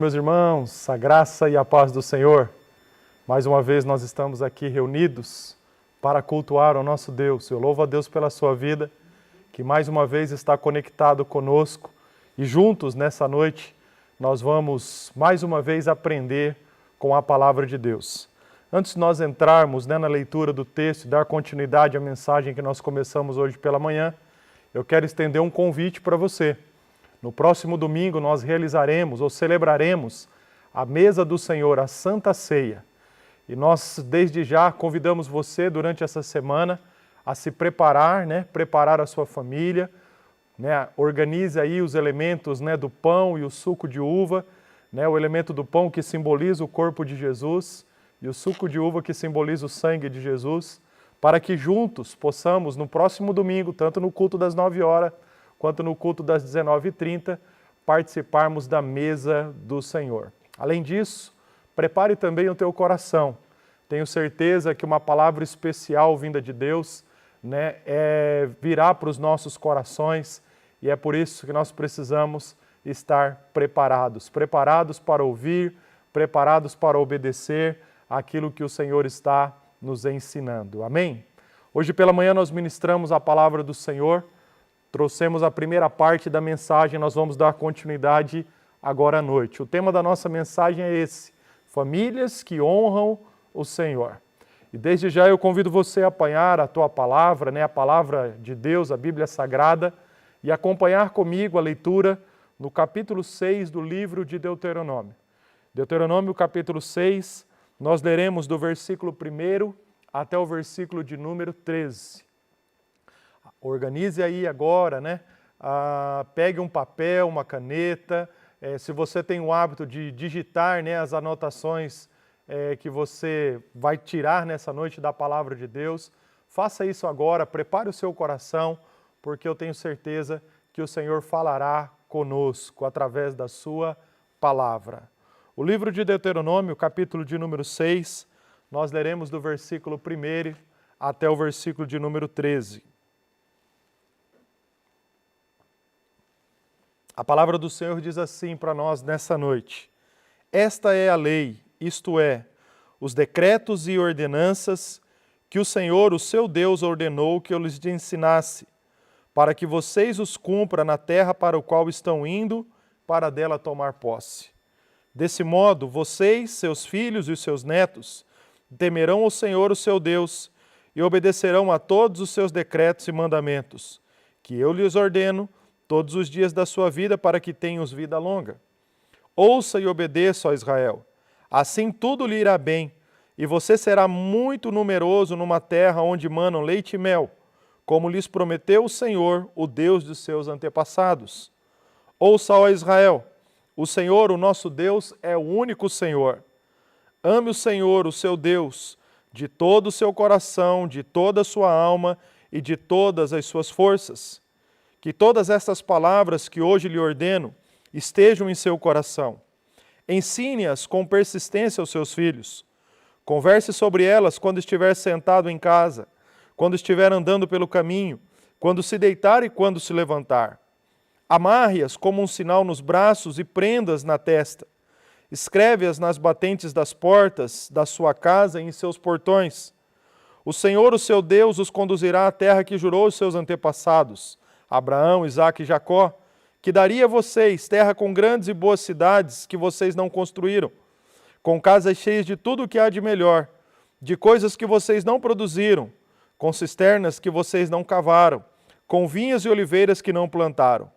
Meus irmãos, a graça e a paz do Senhor. Mais uma vez nós estamos aqui reunidos para cultuar o nosso Deus. Eu louvo a Deus pela sua vida, que mais uma vez está conectado conosco. E juntos, nessa noite, nós vamos mais uma vez aprender com a palavra de Deus. Antes de nós entrarmos na leitura do texto e dar continuidade à mensagem que nós começamos hoje pela manhã, eu quero estender um convite para você. No próximo domingo nós realizaremos ou celebraremos a mesa do Senhor, a Santa Ceia. E nós desde já convidamos você durante essa semana a se preparar, preparar a sua família, organize aí os elementos do pão e o suco de uva, o elemento do pão que simboliza o corpo de Jesus e o suco de uva que simboliza o sangue de Jesus, para que juntos possamos no próximo domingo, tanto no culto das 9 horas, quanto no culto das 19h30, participarmos da mesa do Senhor. Além disso, prepare também o teu coração. Tenho certeza que uma palavra especial vinda de Deus virá para os nossos corações e é por isso que nós precisamos estar preparados. Preparados para ouvir, preparados para obedecer aquilo que o Senhor está nos ensinando. Amém? Hoje pela manhã nós ministramos a palavra do Senhor. Trouxemos a primeira parte da mensagem, nós vamos dar continuidade agora à noite. O tema da nossa mensagem é esse: famílias que honram o Senhor. E desde já eu convido você a apanhar a tua palavra, a palavra de Deus, a Bíblia Sagrada, e acompanhar comigo a leitura no capítulo 6 do livro de Deuteronômio. Deuteronômio capítulo 6, nós leremos do versículo 1 até o versículo de número 13. Organize aí agora, pegue um papel, uma caneta. Se você tem o hábito de digitar as anotações que você vai tirar nessa noite da palavra de Deus, faça isso agora, prepare o seu coração, porque eu tenho certeza que o Senhor falará conosco através da sua palavra. O livro de Deuteronômio, capítulo de número 6, nós leremos do versículo 1 até o versículo de número 13. A palavra do Senhor diz assim para nós nessa noite: esta é a lei, isto é, os decretos e ordenanças que o Senhor, o seu Deus, ordenou que eu lhes ensinasse, para que vocês os cumpram na terra para o qual estão indo, para dela tomar posse. Desse modo, vocês, seus filhos e seus netos, temerão ao Senhor, o seu Deus, e obedecerão a todos os seus decretos e mandamentos, que eu lhes ordeno, todos os dias da sua vida, para que tenhas vida longa. Ouça e obedeça, ó Israel. Assim tudo lhe irá bem, e você será muito numeroso numa terra onde manam leite e mel, como lhes prometeu o Senhor, o Deus de seus antepassados. Ouça, ó Israel, o Senhor, o nosso Deus, é o único Senhor. Ame o Senhor, o seu Deus, de todo o seu coração, de toda a sua alma e de todas as suas forças. Que todas estas palavras que hoje lhe ordeno estejam em seu coração. Ensine-as com persistência aos seus filhos. Converse sobre elas quando estiver sentado em casa, quando estiver andando pelo caminho, quando se deitar e quando se levantar. Amarre-as como um sinal nos braços e prenda-as na testa. Escreve-as nas batentes das portas da sua casa e em seus portões. O Senhor, o seu Deus, os conduzirá à terra que jurou aos seus antepassados, Abraão, Isaque e Jacó, que daria a vocês terra com grandes e boas cidades que vocês não construíram, com casas cheias de tudo o que há de melhor, de coisas que vocês não produziram, com cisternas que vocês não cavaram, com vinhas e oliveiras que não plantaram.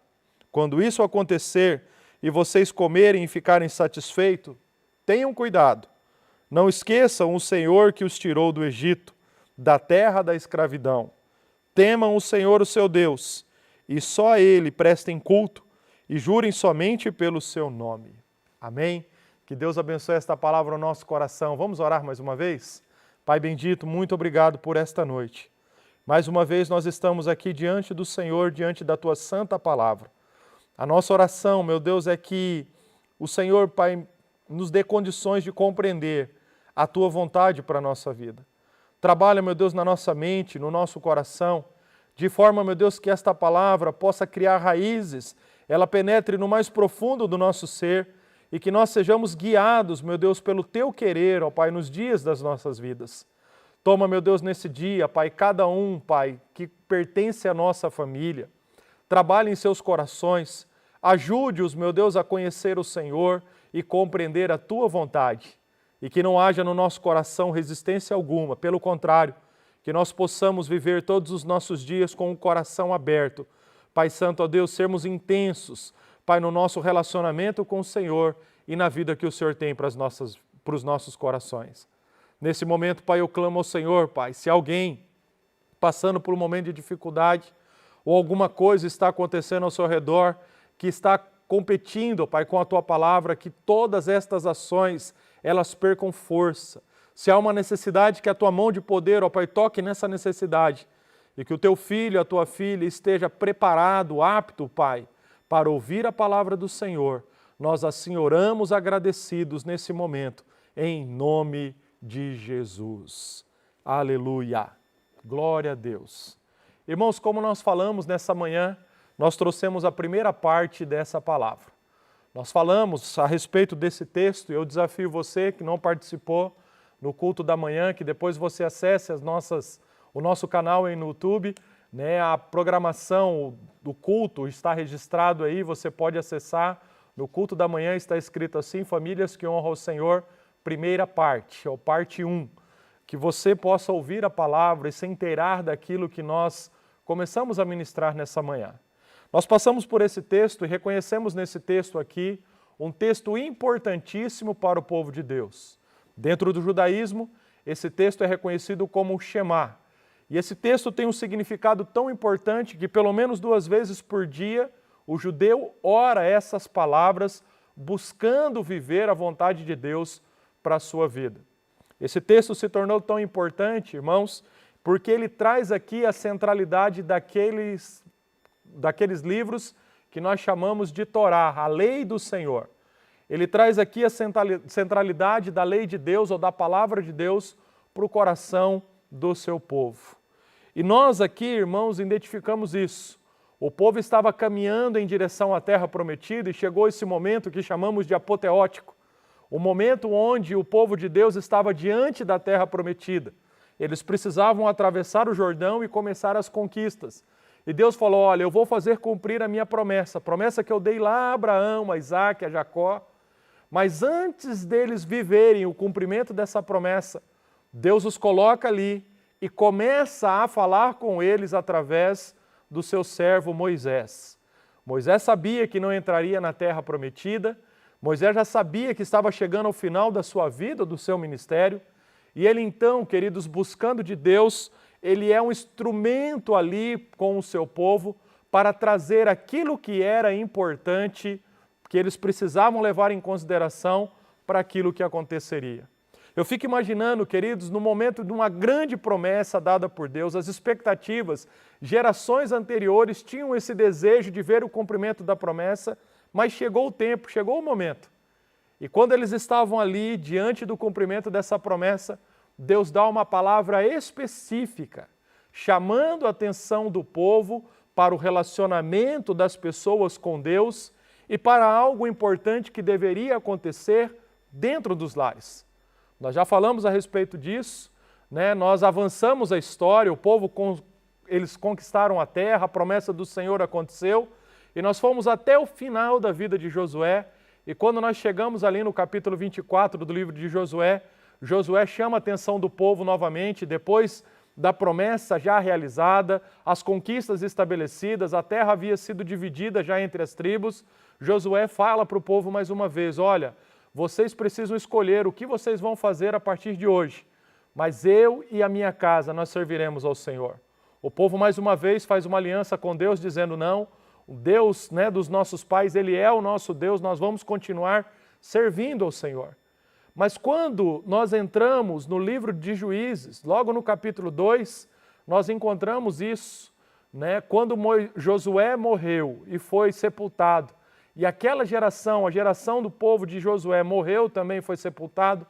Quando isso acontecer e vocês comerem e ficarem satisfeitos, tenham cuidado. Não esqueçam o Senhor que os tirou do Egito, da terra da escravidão. Temam o Senhor, o seu Deus, e só a Ele prestem culto e jurem somente pelo seu nome. Amém? Que Deus abençoe esta palavra no nosso coração. Vamos orar mais uma vez? Pai bendito, muito obrigado por esta noite. Mais uma vez nós estamos aqui diante do Senhor, diante da Tua santa palavra. A nossa oração, meu Deus, é que o Senhor, Pai, nos dê condições de compreender a Tua vontade para a nossa vida. Trabalha, meu Deus, na nossa mente, no nosso coração, de forma, meu Deus, que esta palavra possa criar raízes, ela penetre no mais profundo do nosso ser e que nós sejamos guiados, meu Deus, pelo Teu querer, ó Pai, nos dias das nossas vidas. Toma, meu Deus, nesse dia, Pai, cada um, Pai, que pertence à nossa família. Trabalhe em seus corações, ajude-os, meu Deus, a conhecer o Senhor e compreender a Tua vontade. E que não haja no nosso coração resistência alguma, pelo contrário, que nós possamos viver todos os nossos dias com o coração aberto. Pai Santo, ó Deus, sermos intensos, Pai, no nosso relacionamento com o Senhor e na vida que o Senhor tem para os nossos corações. Nesse momento, Pai, eu clamo ao Senhor, Pai, se alguém passando por um momento de dificuldade ou alguma coisa está acontecendo ao seu redor que está competindo, Pai, com a Tua palavra, que todas estas ações, elas percam força. Se há uma necessidade, que a Tua mão de poder, ó Pai, toque nessa necessidade e que o Teu filho, a Tua filha esteja preparado, apto, Pai, para ouvir a palavra do Senhor. Nós assim oramos agradecidos nesse momento, em nome de Jesus. Aleluia. Glória a Deus. Irmãos, como nós falamos nessa manhã, nós trouxemos a primeira parte dessa palavra. Nós falamos a respeito desse texto e eu desafio você que não participou no culto da manhã, que depois você acesse o nosso canal aí no YouTube, né? A programação do culto está registrado aí, você pode acessar. No culto da manhã está escrito assim: Famílias que honram o Senhor, primeira parte, ou parte 1. Que você possa ouvir a palavra e se inteirar daquilo que nós começamos a ministrar nessa manhã. Nós passamos por esse texto e reconhecemos nesse texto aqui um texto importantíssimo para o povo de Deus. Dentro do judaísmo, esse texto é reconhecido como o Shema. E esse texto tem um significado tão importante que pelo menos 2 vezes por dia o judeu ora essas palavras buscando viver a vontade de Deus para a sua vida. Esse texto se tornou tão importante, irmãos, porque ele traz aqui a centralidade daqueles livros que nós chamamos de Torá, a lei do Senhor. Ele traz aqui a centralidade da lei de Deus ou da palavra de Deus para o coração do seu povo. E nós aqui, irmãos, identificamos isso. O povo estava caminhando em direção à terra prometida e chegou esse momento que chamamos de apoteótico, o momento onde o povo de Deus estava diante da terra prometida. Eles precisavam atravessar o Jordão e começar as conquistas. E Deus falou: olha, eu vou fazer cumprir a minha promessa, a promessa que eu dei lá a Abraão, a Isaac, a Jacó. Mas antes deles viverem o cumprimento dessa promessa, Deus os coloca ali e começa a falar com eles através do seu servo Moisés. Moisés sabia que não entraria na terra prometida, Moisés já sabia que estava chegando ao final da sua vida, do seu ministério, e ele então, queridos, buscando de Deus, ele é um instrumento ali com o seu povo para trazer aquilo que era importante, que eles precisavam levar em consideração para aquilo que aconteceria. Eu fico imaginando, queridos, no momento de uma grande promessa dada por Deus, as expectativas, gerações anteriores tinham esse desejo de ver o cumprimento da promessa, mas chegou o tempo, chegou o momento. E quando eles estavam ali, diante do cumprimento dessa promessa, Deus dá uma palavra específica, chamando a atenção do povo para o relacionamento das pessoas com Deus e para algo importante que deveria acontecer dentro dos lares. Nós já falamos a respeito disso, né? Nós avançamos a história, o povo, eles conquistaram a terra, a promessa do Senhor aconteceu, e nós fomos até o final da vida de Josué, e quando nós chegamos ali no capítulo 24 do livro de Josué, Josué chama a atenção do povo novamente, depois da promessa já realizada, as conquistas estabelecidas, a terra havia sido dividida já entre as tribos. Josué fala para o povo mais uma vez: olha, vocês precisam escolher o que vocês vão fazer a partir de hoje, mas eu e a minha casa nós serviremos ao Senhor. O povo mais uma vez faz uma aliança com Deus dizendo: não, o Deus, né, dos nossos pais, Ele é o nosso Deus, nós vamos continuar servindo ao Senhor. Mas quando nós entramos no livro de Juízes, logo no capítulo 2, nós encontramos isso, né? Quando Josué morreu e foi sepultado, e aquela geração, a geração do povo de Josué morreu também, foi sepultado,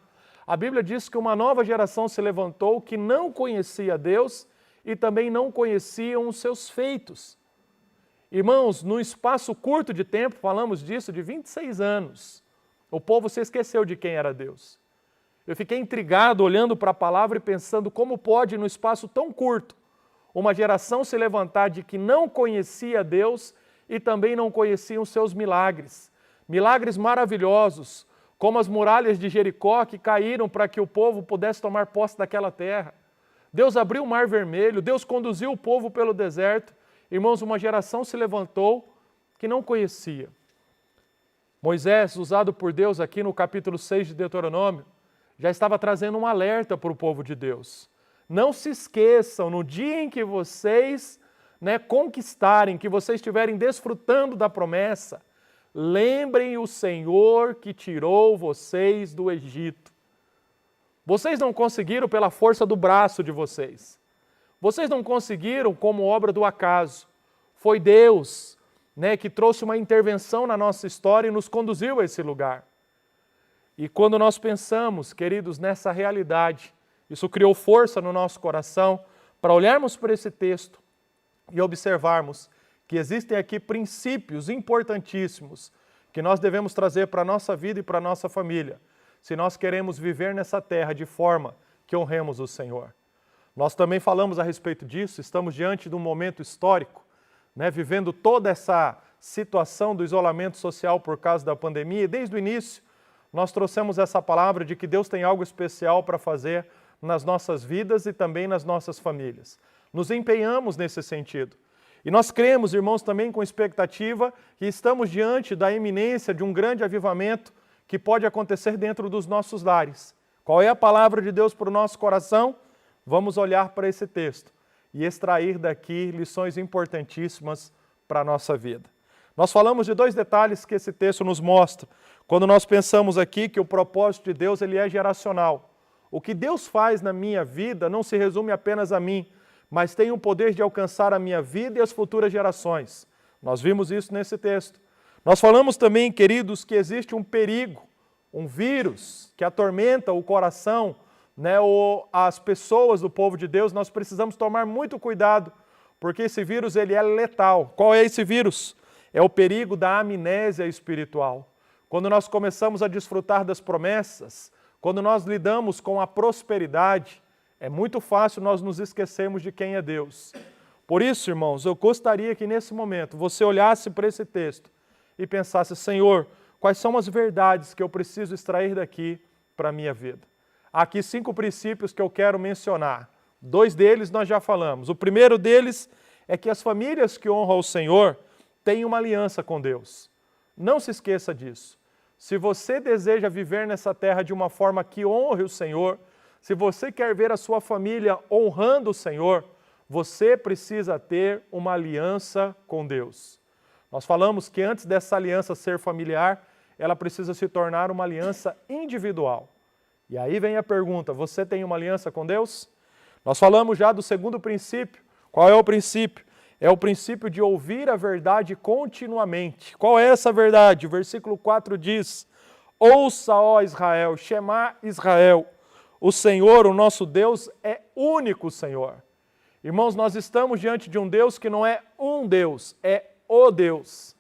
a Bíblia diz que uma nova geração se levantou que não conhecia Deus e também não conheciam os seus feitos. Irmãos, num espaço curto de tempo, falamos disso, de 26 anos, O povo se esqueceu de quem era Deus. Eu fiquei intrigado olhando para a palavra e pensando como pode, num espaço tão curto, uma geração se levantar de que não conhecia Deus e também não conhecia os seus milagres. Milagres maravilhosos, como as muralhas de Jericó que caíram para que o povo pudesse tomar posse daquela terra. Deus abriu o Mar Vermelho, Deus conduziu o povo pelo deserto. Irmãos, uma geração se levantou que não conhecia. Moisés, usado por Deus aqui no capítulo 6 de Deuteronômio, já estava trazendo um alerta para o povo de Deus. Não se esqueçam, no dia em que vocês conquistarem, que vocês estiverem desfrutando da promessa, lembrem o Senhor que tirou vocês do Egito. Vocês não conseguiram pela força do braço de vocês. Vocês não conseguiram como obra do acaso. Foi Deus, que trouxe uma intervenção na nossa história e nos conduziu a esse lugar. E quando nós pensamos, queridos, nessa realidade, isso criou força no nosso coração para olharmos para esse texto e observarmos que existem aqui princípios importantíssimos que nós devemos trazer para a nossa vida e para a nossa família, se nós queremos viver nessa terra de forma que honremos o Senhor. Nós também falamos a respeito disso, estamos diante de um momento histórico, vivendo toda essa situação do isolamento social por causa da pandemia, e desde o início nós trouxemos essa palavra de que Deus tem algo especial para fazer nas nossas vidas e também nas nossas famílias. Nos empenhamos nesse sentido. E nós cremos, irmãos, também com expectativa que estamos diante da iminência de um grande avivamento que pode acontecer dentro dos nossos lares. Qual é a palavra de Deus para o nosso coração? Vamos olhar para esse texto e extrair daqui lições importantíssimas para a nossa vida. Nós falamos de 2 detalhes que esse texto nos mostra. Quando nós pensamos aqui que o propósito de Deus ele é geracional. O que Deus faz na minha vida não se resume apenas a mim, mas tem o poder de alcançar a minha vida e as futuras gerações. Nós vimos isso nesse texto. Nós falamos também, queridos, que existe um perigo, um vírus que atormenta o coração, ou as pessoas do povo de Deus. Nós precisamos tomar muito cuidado, porque esse vírus ele é letal. Qual é esse vírus? É o perigo da amnésia espiritual. Quando nós começamos a desfrutar das promessas, quando nós lidamos com a prosperidade, é muito fácil nós nos esquecermos de quem é Deus. Por isso, irmãos, eu gostaria que nesse momento você olhasse para esse texto e pensasse, Senhor, quais são as verdades que eu preciso extrair daqui para a minha vida? Há aqui 5 princípios que eu quero mencionar. 2 deles nós já falamos. O primeiro deles é que as famílias que honram o Senhor têm uma aliança com Deus. Não se esqueça disso. Se você deseja viver nessa terra de uma forma que honre o Senhor, se você quer ver a sua família honrando o Senhor, você precisa ter uma aliança com Deus. Nós falamos que antes dessa aliança ser familiar, ela precisa se tornar uma aliança individual. E aí vem a pergunta, você tem uma aliança com Deus? Nós falamos já do segundo princípio. Qual é o princípio? É o princípio de ouvir a verdade continuamente. Qual é essa verdade? O versículo 4 diz, ouça, ó Israel, Shema Israel, o Senhor, o nosso Deus, é único Senhor. Irmãos, nós estamos diante de um Deus que não é um Deus, é o Deus.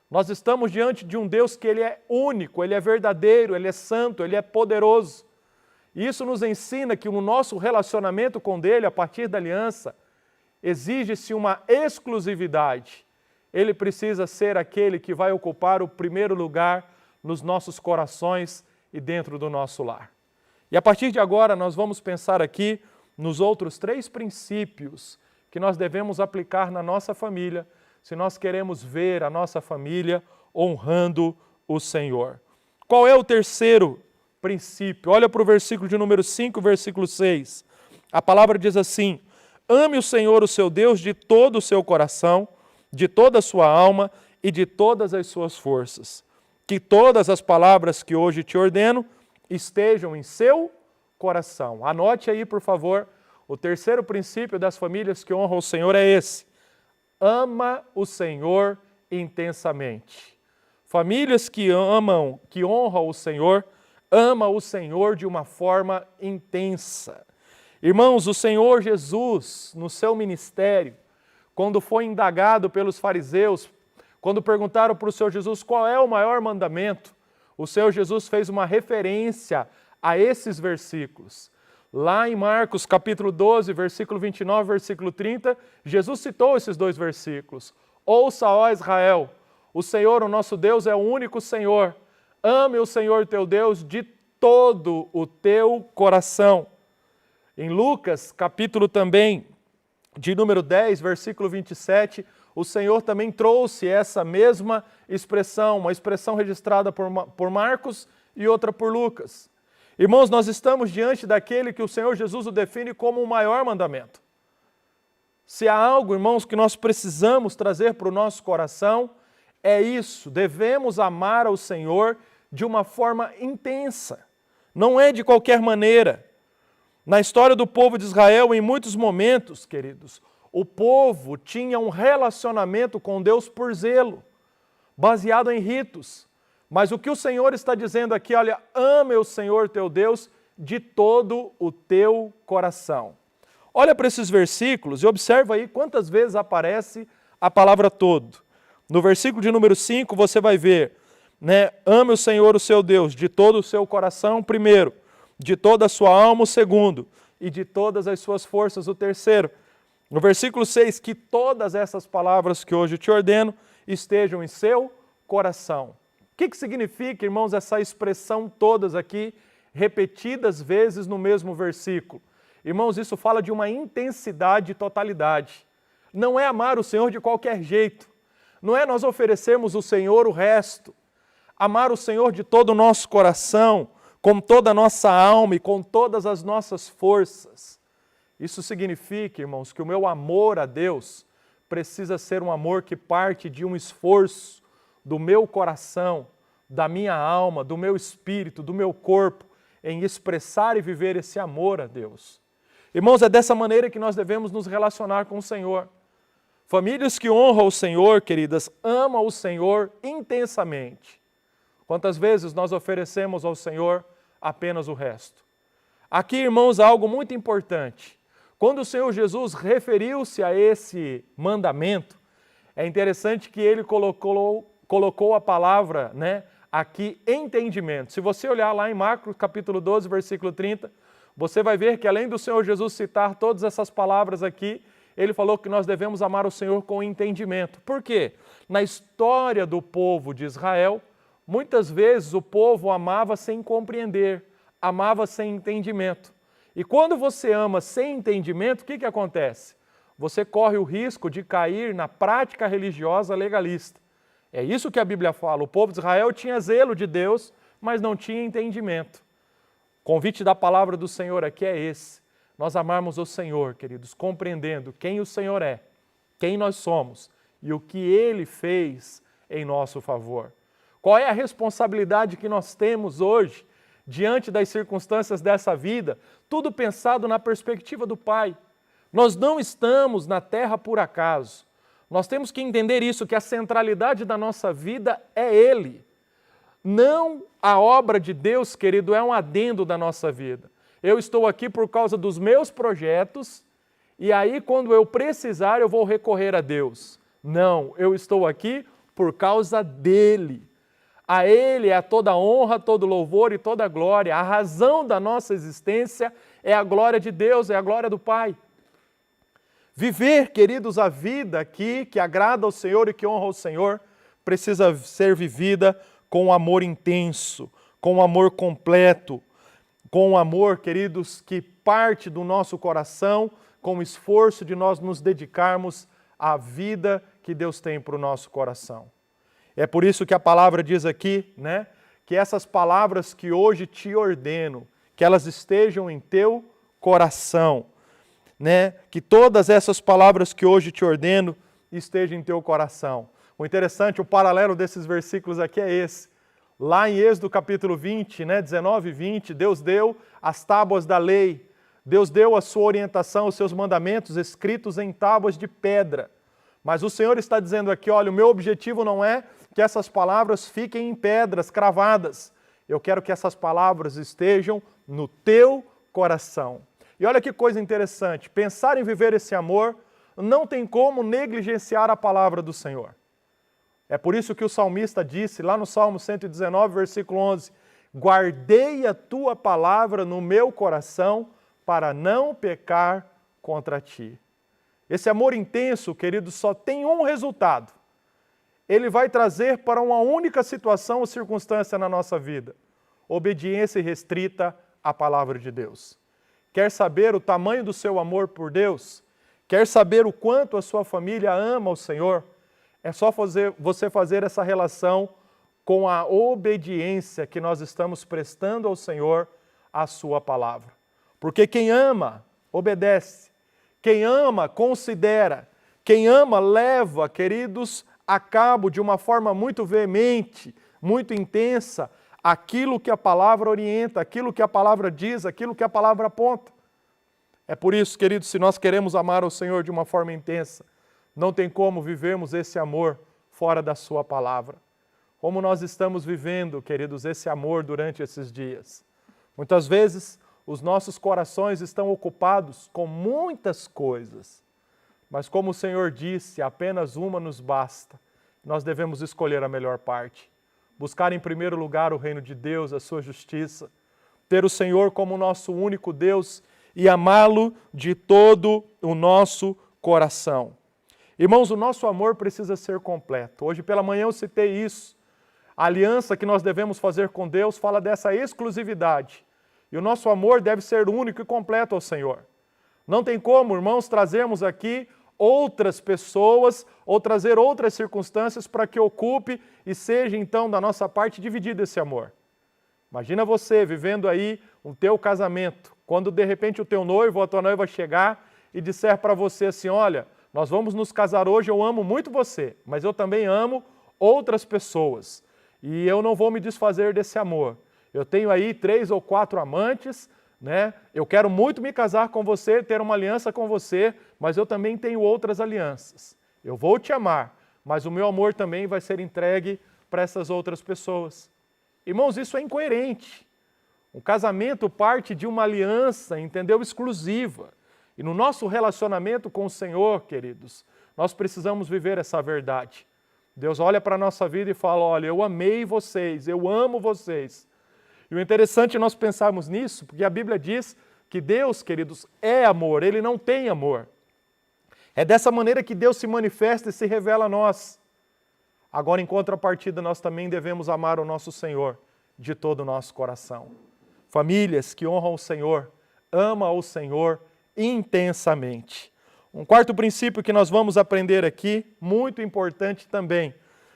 Nós estamos diante de um Deus que ele é único, ele é verdadeiro, ele é santo, ele é poderoso. E isso nos ensina que no nosso relacionamento com Ele, a partir da aliança, exige-se uma exclusividade. Ele precisa ser aquele que vai ocupar o primeiro lugar nos nossos corações e dentro do nosso lar. E a partir de agora nós vamos pensar aqui nos outros 3 princípios que nós devemos aplicar na nossa família, se nós queremos ver a nossa família honrando o Senhor. Qual é o terceiro princípio? Olha para o versículo de número 5, versículo 6. A palavra diz assim, ame o Senhor, o seu Deus, de todo o seu coração, de toda a sua alma e de todas as suas forças. Que todas as palavras que hoje te ordeno estejam em seu coração. Anote aí, por favor, o terceiro princípio das famílias que honram o Senhor é esse. Ama o Senhor intensamente. Famílias que amam, que honram o Senhor, ama o Senhor de uma forma intensa. Irmãos, o Senhor Jesus, no seu ministério, quando foi indagado pelos fariseus, quando perguntaram para o Senhor Jesus qual é o maior mandamento, o Senhor Jesus fez uma referência a esses versículos. Lá em Marcos capítulo 12, versículo 29, versículo 30, Jesus citou esses dois versículos. Ouça, ó Israel, o Senhor, o nosso Deus, é o único Senhor. Ame o Senhor teu Deus de todo o teu coração. Em Lucas, capítulo também de número 10, versículo 27, o Senhor também trouxe essa mesma expressão, uma expressão registrada por Marcos e outra por Lucas. Irmãos, nós estamos diante daquele que o Senhor Jesus o define como o maior mandamento. Se há algo, irmãos, que nós precisamos trazer para o nosso coração, é isso. Devemos amar ao Senhor de uma forma intensa. Não é de qualquer maneira. Na história do povo de Israel, em muitos momentos, queridos, o povo tinha um relacionamento com Deus por zelo, baseado em ritos. Mas o que o Senhor está dizendo aqui, olha, ame o Senhor teu Deus de todo o teu coração. Olha para esses versículos e observa aí quantas vezes aparece a palavra todo. No versículo de número 5 você vai ver, né, ame o Senhor o seu Deus de todo o seu coração, primeiro, de toda a sua alma, o segundo, e de todas as suas forças, o terceiro. No versículo 6, que todas essas palavras que hoje te ordeno estejam em seu coração. O que significa, irmãos, essa expressão todas aqui, repetidas vezes no mesmo versículo? Irmãos, isso fala de uma intensidade e totalidade. Não é amar o Senhor de qualquer jeito. Não é nós oferecermos ao Senhor o resto. Amar o Senhor de todo o nosso coração, com toda a nossa alma e com todas as nossas forças. Isso significa, irmãos, que o meu amor a Deus precisa ser um amor que parte de um esforço do meu coração, da minha alma, do meu espírito, do meu corpo, em expressar e viver esse amor a Deus. Irmãos, é dessa maneira que nós devemos nos relacionar com o Senhor. Famílias que honram o Senhor, queridas, amam o Senhor intensamente. Quantas vezes nós oferecemos ao Senhor apenas o resto? Aqui, irmãos, há algo muito importante. Quando o Senhor Jesus referiu-se a esse mandamento, é interessante que ele colocou a palavra, né, aqui, entendimento. Se você olhar lá em Marcos capítulo 12, versículo 30, você vai ver que além do Senhor Jesus citar todas essas palavras aqui, ele falou que nós devemos amar o Senhor com entendimento. Por quê? Na história do povo de Israel, muitas vezes o povo amava sem compreender, amava sem entendimento. E quando você ama sem entendimento, o que acontece? Você corre o risco de cair na prática religiosa legalista. É isso que a Bíblia fala. O povo de Israel tinha zelo de Deus, mas não tinha entendimento. O convite da palavra do Senhor aqui é esse. Nós amarmos o Senhor, queridos, compreendendo quem o Senhor é, quem nós somos e o que Ele fez em nosso favor. Qual é a responsabilidade que nós temos hoje, diante das circunstâncias dessa vida, tudo pensado na perspectiva do Pai. Nós não estamos na terra por acaso. Nós temos que entender isso, que a centralidade da nossa vida é Ele. Não a obra de Deus, querido, é um adendo da nossa vida. Eu estou aqui por causa dos meus projetos e aí quando eu precisar eu vou recorrer a Deus. Não, eu estou aqui por causa dEle. A Ele é toda honra, todo louvor e toda glória. A razão da nossa existência é a glória de Deus, é a glória do Pai. Viver, queridos, a vida aqui que agrada ao Senhor e que honra ao Senhor, precisa ser vivida com um amor intenso, com um amor completo, com um amor, queridos, que parte do nosso coração, com o esforço de nós nos dedicarmos à vida que Deus tem para o nosso coração. É por isso que a palavra diz aqui, né, que essas palavras que hoje te ordeno, que elas estejam em teu coração, né, que todas essas palavras que hoje te ordeno estejam em teu coração. O interessante, o paralelo desses versículos aqui é esse. Lá em Êxodo capítulo 20, 19 e 20, Deus deu as tábuas da lei, Deus deu a sua orientação, os seus mandamentos escritos em tábuas de pedra. Mas o Senhor está dizendo aqui, olha, o meu objetivo não é que essas palavras fiquem em pedras cravadas. Eu quero que essas palavras estejam no teu coração. E olha que coisa interessante, pensar em viver esse amor não tem como negligenciar a palavra do Senhor. É por isso que o salmista disse lá no Salmo 119, versículo 11, guardei a tua palavra no meu coração para não pecar contra ti. Esse amor intenso, querido, só tem um resultado. Ele vai trazer para uma única situação ou circunstância na nossa vida. Obediência restrita à palavra de Deus. Quer saber o tamanho do seu amor por Deus? Quer saber o quanto a sua família ama o Senhor? É só você fazer essa relação com a obediência que nós estamos prestando ao Senhor, à sua palavra. Porque quem ama, obedece. Quem ama, considera. Quem ama, leva, queridos, a cabo de uma forma muito veemente, muito intensa, aquilo que a palavra orienta, aquilo que a palavra diz, aquilo que a palavra aponta. É por isso, queridos, se nós queremos amar o Senhor de uma forma intensa, não tem como vivermos esse amor fora da sua palavra. Como nós estamos vivendo, queridos, esse amor durante esses dias? Muitas vezes, os nossos corações estão ocupados com muitas coisas, mas como o Senhor disse, apenas uma nos basta. Nós devemos escolher a melhor parte. Buscar em primeiro lugar o reino de Deus, a sua justiça, ter o Senhor como nosso único Deus e amá-lo de todo o nosso coração. Irmãos, o nosso amor precisa ser completo. Hoje pela manhã eu citei isso. A aliança que nós devemos fazer com Deus fala dessa exclusividade. E o nosso amor deve ser único e completo ao Senhor. Não tem como, irmãos, trazermos aqui outras pessoas ou trazer outras circunstâncias para que ocupe e seja então da nossa parte dividido esse amor. Imagina você vivendo aí o teu casamento, quando de repente o teu noivo ou a tua noiva chegar e disser para você assim, olha, nós vamos nos casar hoje, eu amo muito você, mas eu também amo outras pessoas e eu não vou me desfazer desse amor. Eu tenho aí 3 ou 4 amantes, né? Eu quero muito me casar com você, ter uma aliança com você, mas eu também tenho outras alianças. Eu vou te amar, mas o meu amor também vai ser entregue para essas outras pessoas. Irmãos, isso é incoerente. O casamento parte de uma aliança, entendeu? Exclusiva. E no nosso relacionamento com o Senhor, queridos, nós precisamos viver essa verdade. Deus olha para a nossa vida e fala, olha, eu amei vocês, eu amo vocês. E o interessante é nós pensarmos nisso, porque a Bíblia diz que Deus, queridos, é amor, Ele não tem amor. É dessa maneira que Deus se manifesta e se revela a nós. Agora, em contrapartida, nós também devemos amar o nosso Senhor de todo o nosso coração. Famílias que honram o Senhor, amam o Senhor intensamente. Um quarto princípio que nós vamos aprender aqui, muito importante também,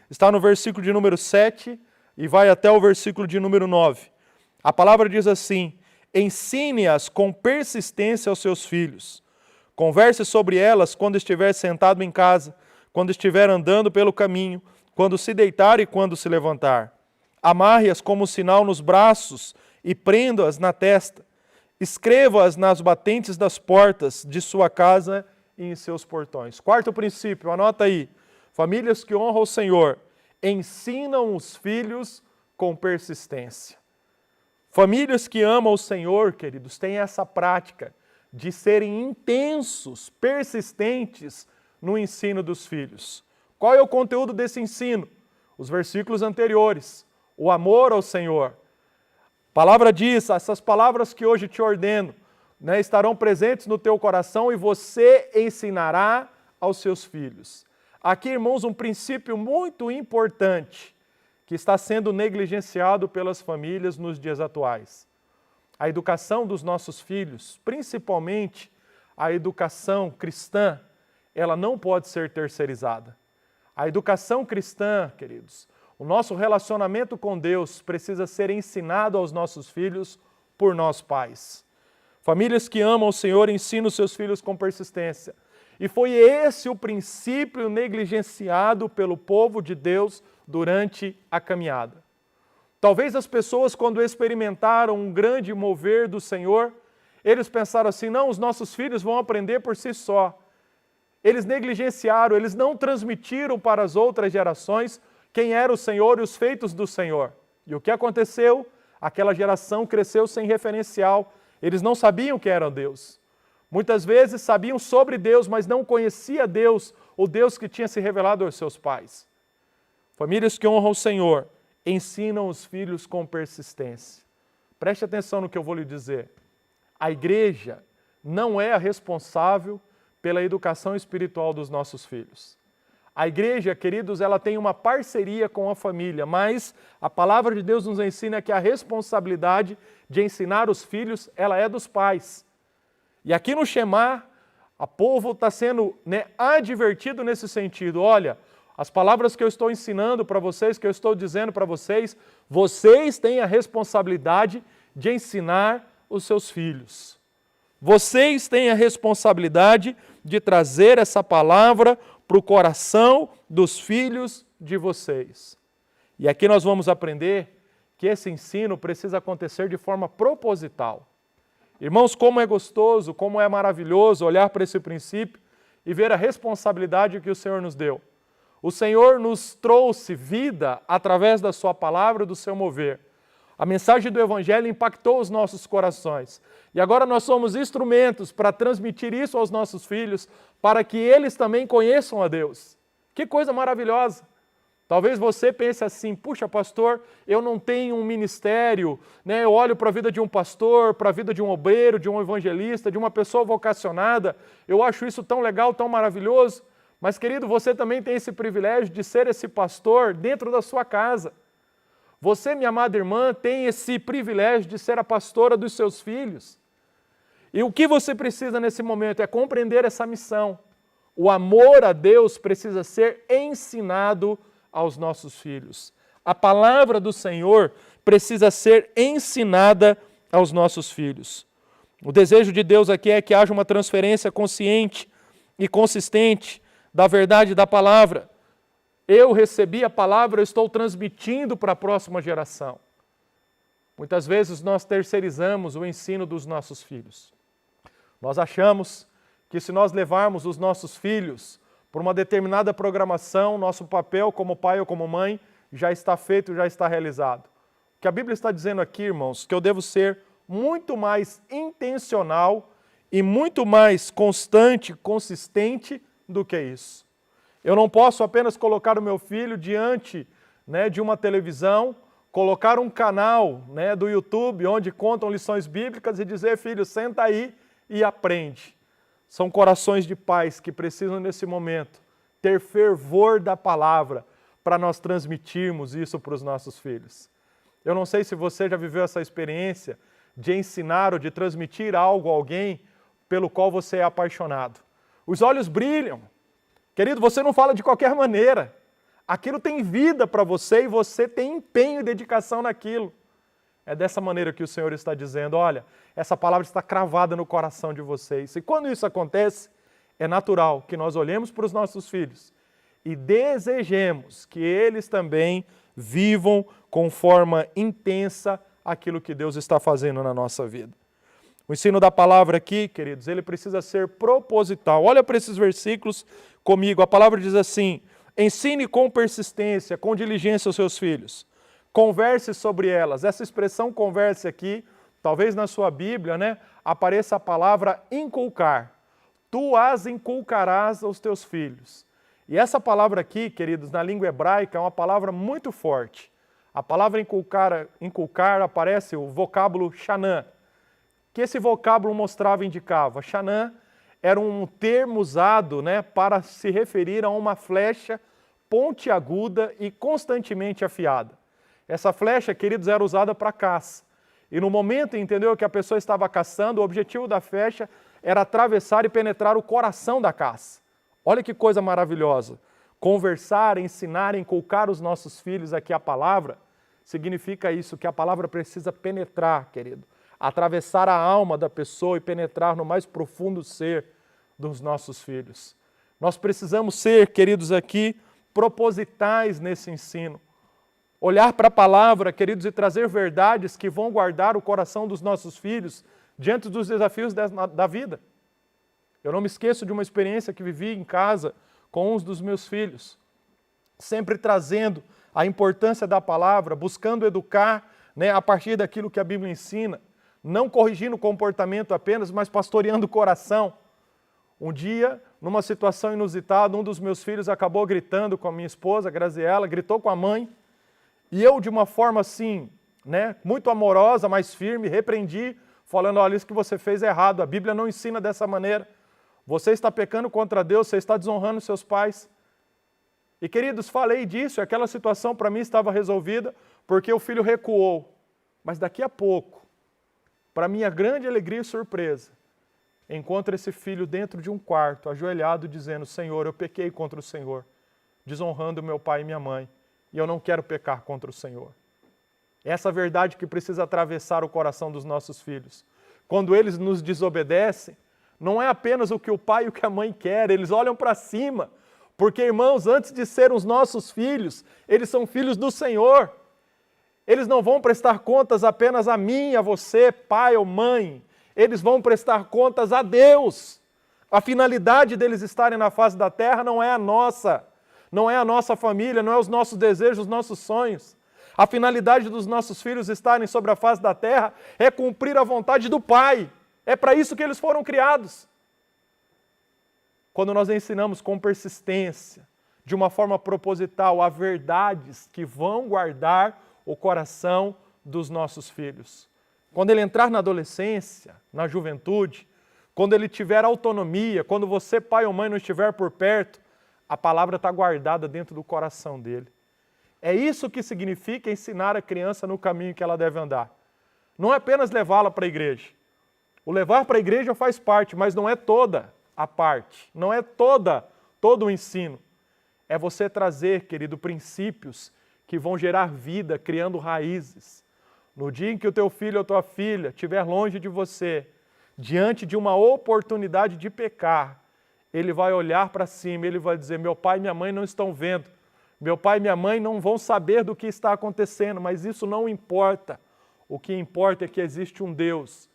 está no versículo de número 7 e vai até o versículo de número 9. A palavra diz assim, ensine-as com persistência aos seus filhos. Converse sobre elas quando estiver sentado em casa, quando estiver andando pelo caminho, quando se deitar e quando se levantar. Amarre-as como sinal nos braços e prenda-as na testa. Escreva-as nas batentes das portas de sua casa e em seus portões. Quarto princípio, anota aí. Famílias que honram o Senhor ensinam os filhos com persistência. Famílias que amam o Senhor, queridos, têm essa prática de serem intensos, persistentes no ensino dos filhos. Qual é o conteúdo desse ensino? Os versículos anteriores. O amor ao Senhor. A palavra diz, essas palavras que hoje te ordeno, né, estarão presentes no teu coração e você ensinará aos seus filhos. Aqui, irmãos, um princípio muito importante que está sendo negligenciado pelas famílias nos dias atuais. A educação dos nossos filhos, principalmente a educação cristã, ela não pode ser terceirizada. A educação cristã, queridos, o nosso relacionamento com Deus precisa ser ensinado aos nossos filhos por nós pais. Famílias que amam o Senhor ensinam os seus filhos com persistência. E foi esse o princípio negligenciado pelo povo de Deus durante a caminhada. Talvez as pessoas, quando experimentaram um grande mover do Senhor, eles pensaram assim, não, os nossos filhos vão aprender por si só. Eles negligenciaram, eles não transmitiram para as outras gerações quem era o Senhor e os feitos do Senhor. E o que aconteceu? Aquela geração cresceu sem referencial. Eles não sabiam quem era Deus. Muitas vezes sabiam sobre Deus, mas não conhecia Deus, o Deus que tinha se revelado aos seus pais. Famílias que honram o Senhor ensinam os filhos com persistência. Preste atenção no que eu vou lhe dizer. A igreja não é a responsável pela educação espiritual dos nossos filhos. A igreja, queridos, ela tem uma parceria com a família, mas a palavra de Deus nos ensina que a responsabilidade de ensinar os filhos, ela é dos pais. E aqui no Shema, o povo está sendo advertido nesse sentido. Olha, as palavras que eu estou ensinando para vocês, que eu estou dizendo para vocês, vocês têm a responsabilidade de ensinar os seus filhos. Vocês têm a responsabilidade de trazer essa palavra para o coração dos filhos de vocês. E aqui nós vamos aprender que esse ensino precisa acontecer de forma proposital. Irmãos, como é gostoso, como é maravilhoso olhar para esse princípio e ver a responsabilidade que o Senhor nos deu. O Senhor nos trouxe vida através da sua palavra e do seu mover. A mensagem do Evangelho impactou os nossos corações. E agora nós somos instrumentos para transmitir isso aos nossos filhos, para que eles também conheçam a Deus. Que coisa maravilhosa! Talvez você pense assim, puxa pastor, eu não tenho um ministério, eu olho para a vida de um pastor, para a vida de um obreiro, de um evangelista, de uma pessoa vocacionada, eu acho isso tão legal, tão maravilhoso. Mas querido, você também tem esse privilégio de ser esse pastor dentro da sua casa. Você, minha amada irmã, tem esse privilégio de ser a pastora dos seus filhos. E o que você precisa nesse momento é compreender essa missão. O amor a Deus precisa ser ensinado aos nossos filhos. A palavra do Senhor precisa ser ensinada aos nossos filhos. O desejo de Deus aqui é que haja uma transferência consciente e consistente da verdade da palavra. Eu recebi a palavra, eu estou transmitindo para a próxima geração. Muitas vezes nós terceirizamos o ensino dos nossos filhos. Nós achamos que se nós levarmos os nossos filhos por uma determinada programação, nosso papel como pai ou como mãe já está feito, já está realizado. O que a Bíblia está dizendo aqui, irmãos, que eu devo ser muito mais intencional e muito mais constante, consistente do que isso. Eu não posso apenas colocar o meu filho diante de uma televisão, colocar um canal do YouTube onde contam lições bíblicas e dizer, filho, senta aí e aprende. São corações de pais que precisam, nesse momento, ter fervor da palavra para nós transmitirmos isso para os nossos filhos. Eu não sei se você já viveu essa experiência de ensinar ou de transmitir algo a alguém pelo qual você é apaixonado. Os olhos brilham. Querido, você não fala de qualquer maneira. Aquilo tem vida para você e você tem empenho e dedicação naquilo. É dessa maneira que o Senhor está dizendo, olha, essa palavra está cravada no coração de vocês. E quando isso acontece, é natural que nós olhemos para os nossos filhos e desejemos que eles também vivam com forma intensa aquilo que Deus está fazendo na nossa vida. O ensino da palavra aqui, queridos, ele precisa ser proposital. Olha para esses versículos comigo. A palavra diz assim, ensine com persistência, com diligência os seus filhos. Converse sobre elas. Essa expressão converse aqui, talvez na sua Bíblia, apareça a palavra inculcar. Tu as inculcarás aos teus filhos. E essa palavra aqui, queridos, na língua hebraica, é uma palavra muito forte. A palavra inculcar aparece o vocábulo Shanã, que esse vocábulo mostrava e indicava. Shanã era um termo usado para se referir a uma flecha pontiaguda e constantemente afiada. Essa flecha, queridos, era usada para caça. E no momento, entendeu, que a pessoa estava caçando, o objetivo da flecha era atravessar e penetrar o coração da caça. Olha que coisa maravilhosa. Conversar, ensinar, inculcar os nossos filhos aqui a palavra, significa isso, que a palavra precisa penetrar, querido. Atravessar a alma da pessoa e penetrar no mais profundo ser dos nossos filhos. Nós precisamos ser, queridos, aqui, propositais nesse ensino. Olhar para a palavra, queridos, e trazer verdades que vão guardar o coração dos nossos filhos diante dos desafios da vida. Eu não me esqueço de uma experiência que vivi em casa com um dos meus filhos, sempre trazendo a importância da palavra, buscando educar a partir daquilo que a Bíblia ensina, não corrigindo o comportamento apenas, mas pastoreando o coração. Um dia, numa situação inusitada, um dos meus filhos acabou gritando com a minha esposa, a Graziela, gritou com a mãe, e eu, de uma forma assim, né, muito amorosa, mais firme, repreendi, falando, olha, isso que você fez é errado, a Bíblia não ensina dessa maneira, você está pecando contra Deus, você está desonrando seus pais. E queridos, falei disso, e aquela situação para mim estava resolvida, porque o filho recuou. Mas daqui a pouco, para minha grande alegria e surpresa, encontro esse filho dentro de um quarto, ajoelhado, dizendo, Senhor, eu pequei contra o Senhor, desonrando meu pai e minha mãe, e eu não quero pecar contra o Senhor. Essa verdade que precisa atravessar o coração dos nossos filhos. Quando eles nos desobedecem, não é apenas o que o pai e o que a mãe querem, eles olham para cima. Porque, irmãos, antes de serem os nossos filhos, eles são filhos do Senhor. Eles não vão prestar contas apenas a mim, a você, pai ou mãe. Eles vão prestar contas a Deus. A finalidade deles estarem na face da terra não é a nossa. Não é a nossa família, não é os nossos desejos, os nossos sonhos. A finalidade dos nossos filhos estarem sobre a face da terra é cumprir a vontade do Pai. É para isso que eles foram criados. Quando nós ensinamos com persistência, de uma forma proposital, a verdades que vão guardar o coração dos nossos filhos. Quando ele entrar na adolescência, na juventude, quando ele tiver autonomia, quando você, pai ou mãe, não estiver por perto, a palavra está guardada dentro do coração dele. É isso que significa ensinar a criança no caminho que ela deve andar. Não é apenas levá-la para a igreja. O levar para a igreja faz parte, mas não é toda a parte. Não é todo o ensino. É você trazer, querido, princípios que vão gerar vida, criando raízes. No dia em que o teu filho ou tua filha estiver longe de você, diante de uma oportunidade de pecar, ele vai olhar para cima, ele vai dizer, meu pai e minha mãe não estão vendo, meu pai e minha mãe não vão saber do que está acontecendo, mas isso não importa. O que importa é que existe um Deus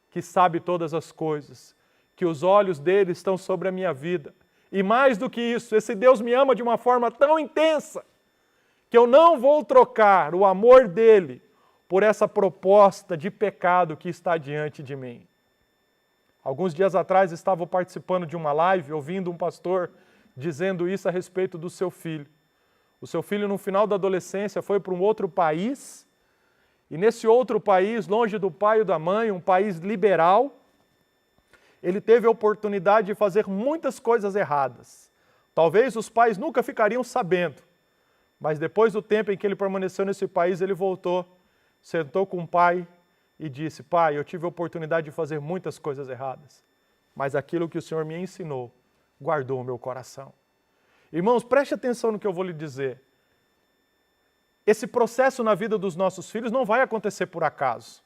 que sabe todas as coisas, que os olhos dele estão sobre a minha vida. E mais do que isso, esse Deus me ama de uma forma tão intensa que eu não vou trocar o amor dele por essa proposta de pecado que está diante de mim. Alguns dias atrás estava participando de uma live, ouvindo um pastor dizendo isso a respeito do seu filho. O seu filho, no final da adolescência, foi para um outro país, e nesse outro país, longe do pai e da mãe, um país liberal, ele teve a oportunidade de fazer muitas coisas erradas. Talvez os pais nunca ficariam sabendo, mas depois do tempo em que ele permaneceu nesse país, ele voltou, sentou com o pai e disse, pai, eu tive a oportunidade de fazer muitas coisas erradas, mas aquilo que o Senhor me ensinou, guardou o meu coração. Irmãos, preste atenção no que eu vou lhe dizer. Esse processo na vida dos nossos filhos não vai acontecer por acaso.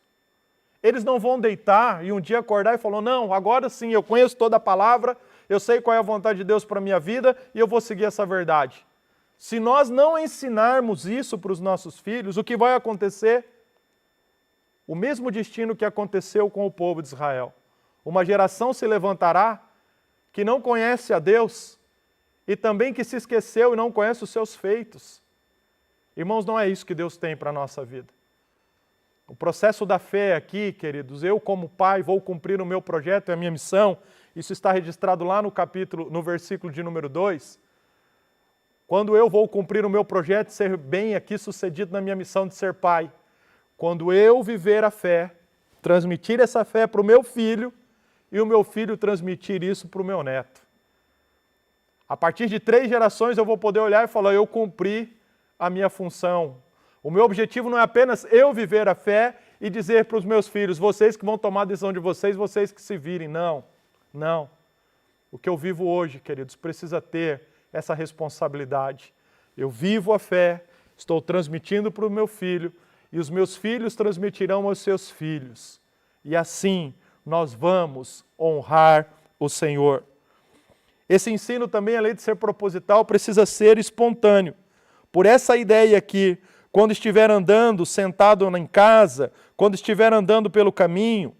Eles não vão deitar e um dia acordar e falar, não, agora sim, eu conheço toda a palavra, eu sei qual é a vontade de Deus para a minha vida e eu vou seguir essa verdade. Se nós não ensinarmos isso para os nossos filhos, o que vai acontecer? O mesmo destino que aconteceu com o povo de Israel. Uma geração se levantará que não conhece a Deus e também que se esqueceu e não conhece os seus feitos. Irmãos, não é isso que Deus tem para a nossa vida. O processo da fé aqui, queridos, eu como pai vou cumprir o meu projeto e a minha missão. Isso está registrado lá no versículo de número 2. Quando eu vou cumprir o meu projeto e ser bem aqui sucedido na minha missão de ser pai. Quando eu viver a fé, transmitir essa fé para o meu filho e o meu filho transmitir isso para o meu neto. A partir de 3 gerações eu vou poder olhar e falar, eu cumpri a minha função. O meu objetivo não é apenas eu viver a fé e dizer para os meus filhos, vocês que vão tomar a decisão de vocês, vocês que se virem. Não, não. O que eu vivo hoje, queridos, precisa ter essa responsabilidade. Eu vivo a fé, estou transmitindo para o meu filho e os meus filhos transmitirão aos seus filhos. E assim nós vamos honrar o Senhor. Esse ensino também, além de ser proposital, precisa ser espontâneo. Por essa ideia aqui, quando estiver andando, sentado em casa, quando estiver andando pelo caminho,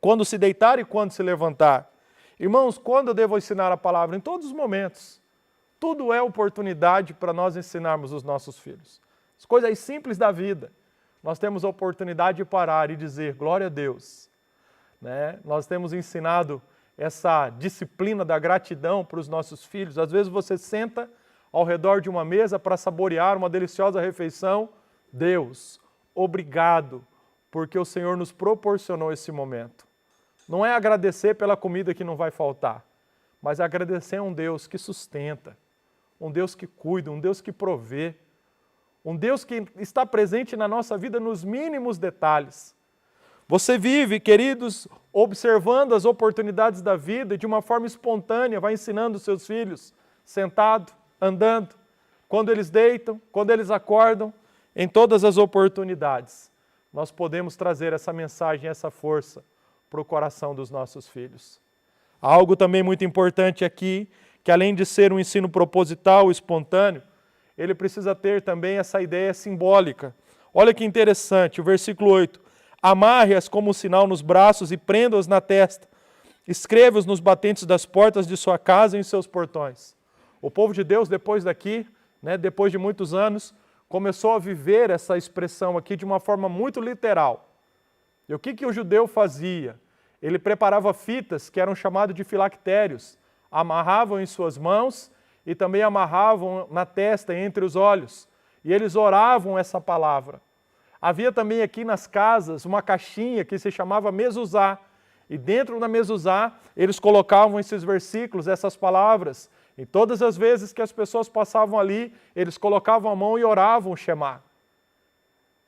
quando se deitar e quando se levantar. Irmãos, quando eu devo ensinar a palavra? Em todos os momentos. Tudo é oportunidade para nós ensinarmos os nossos filhos. As coisas simples da vida. Nós temos a oportunidade de parar e dizer, glória a Deus. Né? Nós temos ensinado essa disciplina da gratidão para os nossos filhos. Às vezes você senta ao redor de uma mesa para saborear uma deliciosa refeição. Deus, obrigado, porque o Senhor nos proporcionou esse momento. Não é agradecer pela comida que não vai faltar, mas agradecer a um Deus que sustenta, um Deus que cuida, um Deus que provê, um Deus que está presente na nossa vida nos mínimos detalhes. Você vive, queridos, observando as oportunidades da vida e de uma forma espontânea, vai ensinando os seus filhos, sentado, andando, quando eles deitam, quando eles acordam, em todas as oportunidades. Nós podemos trazer essa mensagem, essa força para o coração dos nossos filhos. Algo também muito importante aqui, que além de ser um ensino proposital, espontâneo, ele precisa ter também essa ideia simbólica. Olha que interessante, o versículo 8. Amarre-as como um sinal nos braços e prenda-as na testa. Escreva-os nos batentes das portas de sua casa e em seus portões. O povo de Deus, depois daqui, depois de muitos anos, começou a viver essa expressão aqui de uma forma muito literal. E o que o judeu fazia? Ele preparava fitas que eram chamadas de filactérios, amarravam em suas mãos e também amarravam na testa, entre os olhos, e eles oravam essa palavra. Havia também aqui nas casas uma caixinha que se chamava mezuzá, e dentro da mezuzá eles colocavam esses versículos, essas palavras, e todas as vezes que as pessoas passavam ali, eles colocavam a mão e oravam o Shema.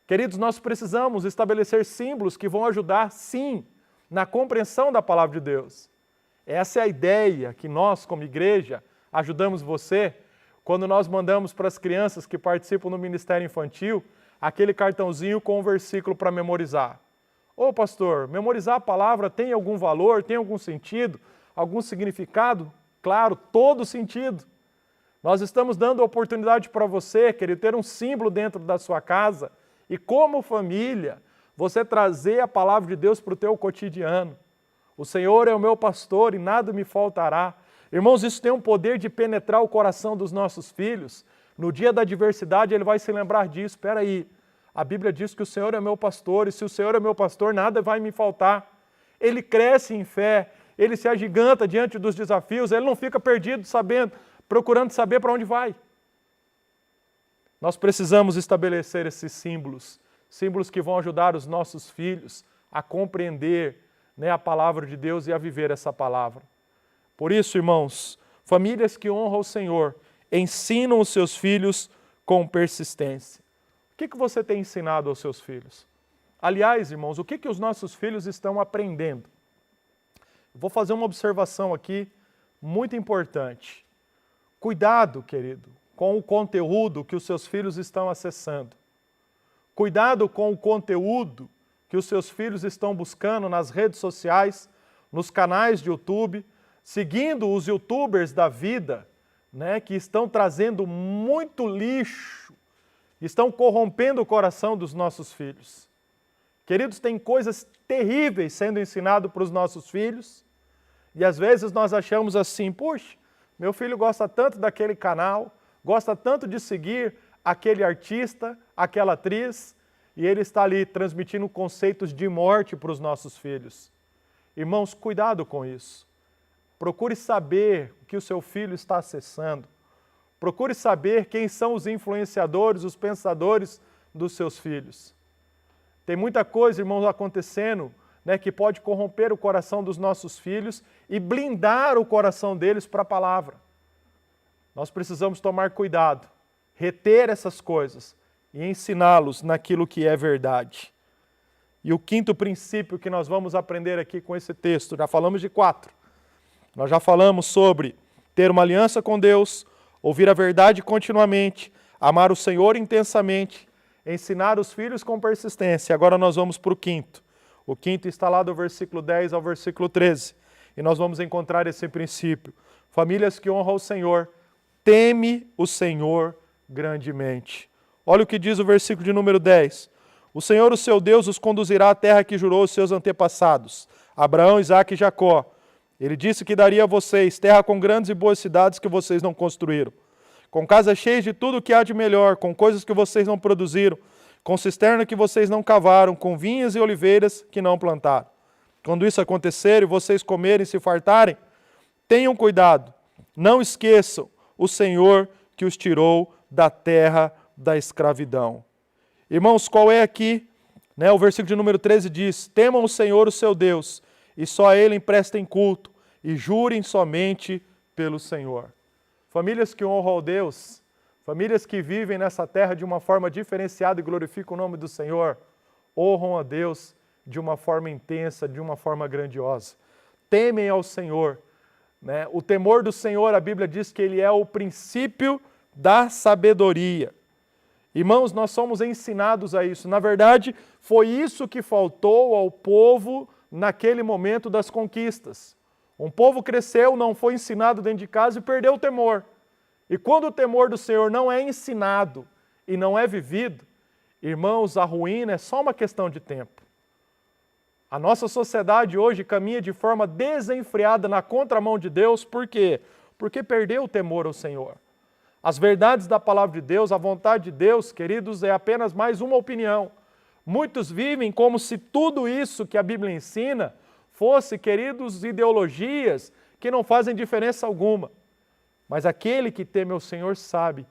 Queridos, nós precisamos estabelecer símbolos que vão ajudar, sim, na compreensão da palavra de Deus. Essa é a ideia que nós, como igreja, ajudamos você quando nós mandamos para as crianças que participam no Ministério Infantil aquele cartãozinho com um versículo para memorizar. Ô pastor, memorizar a palavra tem algum valor, tem algum sentido, algum significado? Claro, todo sentido. Nós estamos dando a oportunidade para você, querido, ter um símbolo dentro da sua casa e como família, você trazer a palavra de Deus para o teu cotidiano. O Senhor é o meu pastor e nada me faltará. Irmãos, isso tem um poder de penetrar o coração dos nossos filhos. No dia da adversidade, ele vai se lembrar disso. Espera aí, a Bíblia diz que o Senhor é meu pastor, e se o Senhor é meu pastor, nada vai me faltar. Ele cresce em fé, ele se agiganta diante dos desafios, ele não fica perdido procurando saber para onde vai. Nós precisamos estabelecer esses símbolos, símbolos que vão ajudar os nossos filhos a compreender a palavra de Deus e a viver essa palavra. Por isso, irmãos, famílias que honram o Senhor ensinam os seus filhos com persistência. O que você tem ensinado aos seus filhos? Aliás, irmãos, o que os nossos filhos estão aprendendo? Vou fazer uma observação aqui muito importante. Cuidado, querido, com o conteúdo que os seus filhos estão acessando. Cuidado com o conteúdo que os seus filhos estão buscando nas redes sociais, nos canais de YouTube, seguindo os youtubers da vida, que estão trazendo muito lixo, estão corrompendo o coração dos nossos filhos. Queridos, tem coisas terríveis sendo ensinadas para os nossos filhos, e às vezes nós achamos assim, puxa, meu filho gosta tanto daquele canal, gosta tanto de seguir aquele artista, aquela atriz, e ele está ali transmitindo conceitos de morte para os nossos filhos. Irmãos, cuidado com isso. Procure saber o que o seu filho está acessando. Procure saber quem são os influenciadores, os pensadores dos seus filhos. Tem muita coisa, irmãos, acontecendo, que pode corromper o coração dos nossos filhos e blindar o coração deles para a palavra. Nós precisamos tomar cuidado, reter essas coisas e ensiná-los naquilo que é verdade. E o quinto princípio que nós vamos aprender aqui com esse texto, já falamos de 4. Nós já falamos sobre ter uma aliança com Deus, ouvir a verdade continuamente, amar o Senhor intensamente, ensinar os filhos com persistência. Agora nós vamos para o quinto. O quinto está lá do versículo 10 ao versículo 13. E nós vamos encontrar esse princípio. Famílias que honram o Senhor, teme o Senhor grandemente. Olha o que diz o versículo de número 10. O Senhor, o seu Deus, os conduzirá à terra que jurou aos seus antepassados, Abraão, Isaque e Jacó. Ele disse que daria a vocês terra com grandes e boas cidades que vocês não construíram, com casas cheias de tudo o que há de melhor, com coisas que vocês não produziram, com cisterna que vocês não cavaram, com vinhas e oliveiras que não plantaram. quando isso acontecer e vocês comerem e se fartarem, tenham cuidado, não esqueçam o Senhor que os tirou da terra da escravidão. Irmãos, qual é aqui? O versículo de número 13 diz: temam o Senhor, o seu Deus, e só a Ele prestem culto, e jurem somente pelo Senhor. Famílias que honram ao Deus, famílias que vivem nessa terra de uma forma diferenciada e glorificam o nome do Senhor, honram a Deus de uma forma intensa, de uma forma grandiosa. Temem ao Senhor. O temor do Senhor, a Bíblia diz que Ele é o princípio da sabedoria. Irmãos, nós somos ensinados a isso. Na verdade, foi isso que faltou ao povo naquele momento das conquistas. Um povo cresceu, não foi ensinado dentro de casa e perdeu o temor. E quando o temor do Senhor não é ensinado e não é vivido, irmãos, a ruína é só uma questão de tempo. A nossa sociedade hoje caminha de forma desenfreada na contramão de Deus. Por quê? Porque perdeu o temor ao Senhor. As verdades da palavra de Deus, a vontade de Deus, queridos, é apenas mais uma opinião. Muitos vivem como se tudo isso que a Bíblia ensina fosse, queridos, ideologias que não fazem diferença alguma. Mas aquele que teme ao Senhor sabe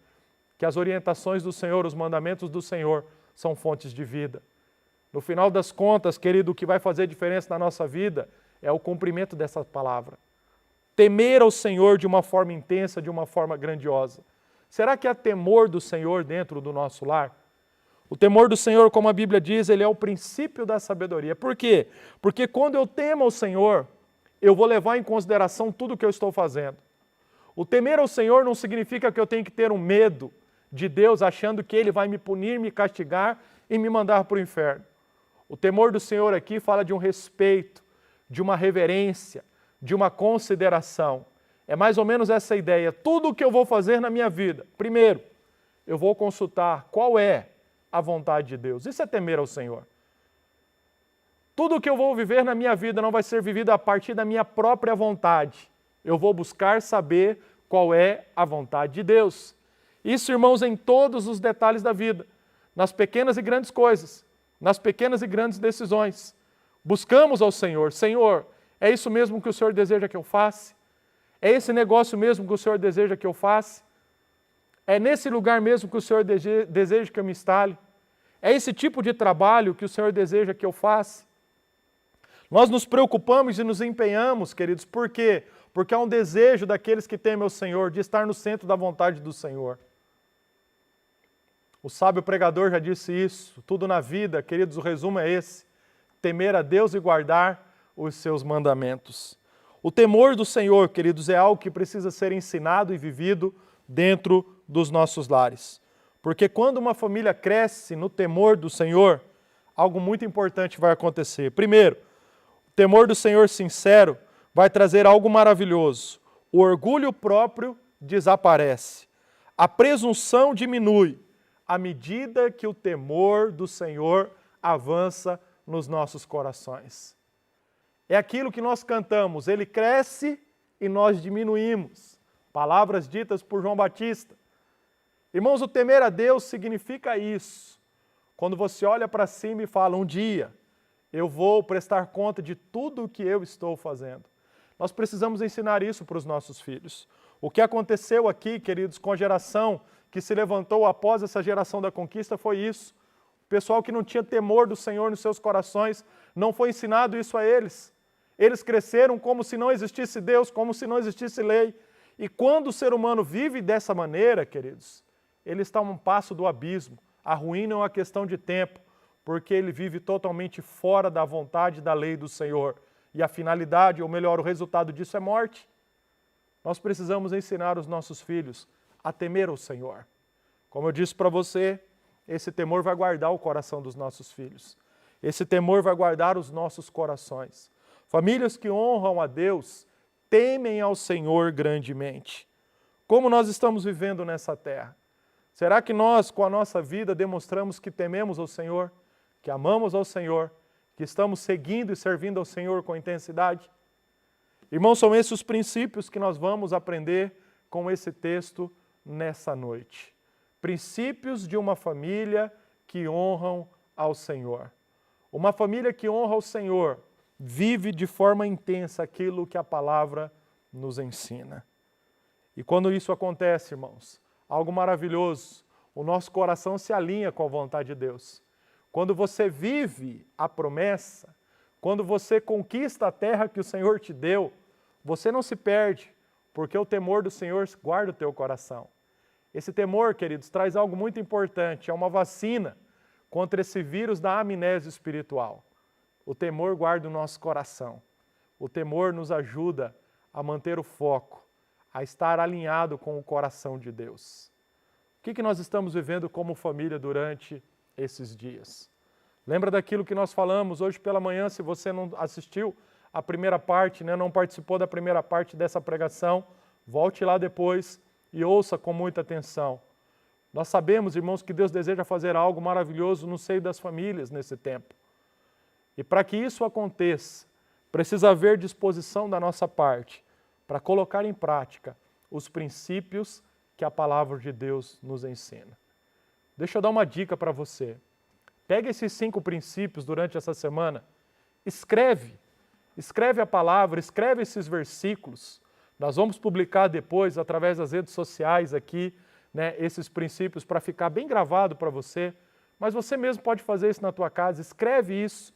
que as orientações do Senhor, os mandamentos do Senhor, são fontes de vida. No final das contas, querido, o que vai fazer diferença na nossa vida é o cumprimento dessa palavra. Temer ao Senhor de uma forma intensa, de uma forma grandiosa. Será que há temor do Senhor dentro do nosso lar? O temor do Senhor, como a Bíblia diz, ele é o princípio da sabedoria. Por quê? Porque quando eu temo ao Senhor, eu vou levar em consideração tudo o que eu estou fazendo. O temer ao Senhor não significa que eu tenho que ter um medo de Deus, achando que Ele vai me punir, me castigar e me mandar para o inferno. O temor do Senhor aqui fala de um respeito, de uma reverência, de uma consideração. É mais ou menos essa ideia. Tudo o que eu vou fazer na minha vida, primeiro, eu vou consultar qual é a vontade de Deus. Isso é temer ao Senhor. Tudo o que eu vou viver na minha vida não vai ser vivido a partir da minha própria vontade. Eu vou buscar saber qual é a vontade de Deus. Isso, irmãos, em todos os detalhes da vida, nas pequenas e grandes coisas, nas pequenas e grandes decisões. Buscamos ao Senhor. Senhor, é isso mesmo que o Senhor deseja que eu faça? É esse negócio mesmo que o Senhor deseja que eu faça? É nesse lugar mesmo que o Senhor deseja que eu me instale? É esse tipo de trabalho que o Senhor deseja que eu faça? Nós nos preocupamos e nos empenhamos, queridos, por quê? Porque há um desejo daqueles que temem ao Senhor de estar no centro da vontade do Senhor. O sábio pregador já disse isso. Tudo na vida, queridos, o resumo é esse: temer a Deus e guardar os seus mandamentos. O temor do Senhor, queridos, é algo que precisa ser ensinado e vivido dentro dos nossos lares. Porque quando uma família cresce no temor do Senhor, algo muito importante vai acontecer. Primeiro, o temor do Senhor sincero vai trazer algo maravilhoso. O orgulho próprio desaparece. A presunção diminui à medida que o temor do Senhor avança nos nossos corações. É aquilo que nós cantamos: Ele cresce e nós diminuímos. Palavras ditas por João Batista. Irmãos, o temer a Deus significa isso. Quando você olha para cima e fala: um dia eu vou prestar conta de tudo o que eu estou fazendo. Nós precisamos ensinar isso para os nossos filhos. O que aconteceu aqui, queridos, com a geração que se levantou após essa geração da conquista foi isso. O pessoal que não tinha temor do Senhor nos seus corações, não foi ensinado isso a eles. Eles cresceram como se não existisse Deus, como se não existisse lei. E quando o ser humano vive dessa maneira, queridos, ele está a um passo do abismo. A ruína é uma questão de tempo, porque ele vive totalmente fora da vontade da lei do Senhor. E a finalidade, ou melhor, o resultado disso é morte. Nós precisamos ensinar os nossos filhos a temer o Senhor. Como eu disse para você, esse temor vai guardar o coração dos nossos filhos. Esse temor vai guardar os nossos corações. Famílias que honram a Deus temem ao Senhor grandemente. Como nós estamos vivendo nessa terra? Será que nós, com a nossa vida, demonstramos que tememos ao Senhor, que amamos ao Senhor, que estamos seguindo e servindo ao Senhor com intensidade? Irmãos, são esses os princípios que nós vamos aprender com esse texto nessa noite. Princípios de uma família que honram ao Senhor. Uma família que honra ao Senhor vive de forma intensa aquilo que a palavra nos ensina. E quando isso acontece, irmãos, algo maravilhoso, o nosso coração se alinha com a vontade de Deus. Quando você vive a promessa, quando você conquista a terra que o Senhor te deu, você não se perde, porque o temor do Senhor guarda o teu coração. Esse temor, queridos, traz algo muito importante, é uma vacina contra esse vírus da amnésia espiritual. O temor guarda o nosso coração. O temor nos ajuda a manter o foco, a estar alinhado com o coração de Deus. O que nós estamos vivendo como família durante esses dias? Lembra daquilo que nós falamos hoje pela manhã, se você não assistiu a primeira parte, não participou da primeira parte dessa pregação, volte lá depois e ouça com muita atenção. Nós sabemos, irmãos, que Deus deseja fazer algo maravilhoso no seio das famílias nesse tempo. E para que isso aconteça, precisa haver disposição da nossa parte para colocar em prática os princípios que a palavra de Deus nos ensina. Deixa eu dar uma dica para você. Pega esses 5 princípios durante essa semana, escreve a palavra, escreve esses versículos. Nós vamos publicar depois, através das redes sociais aqui, esses princípios para ficar bem gravado para você, mas você mesmo pode fazer isso na tua casa, escreve isso,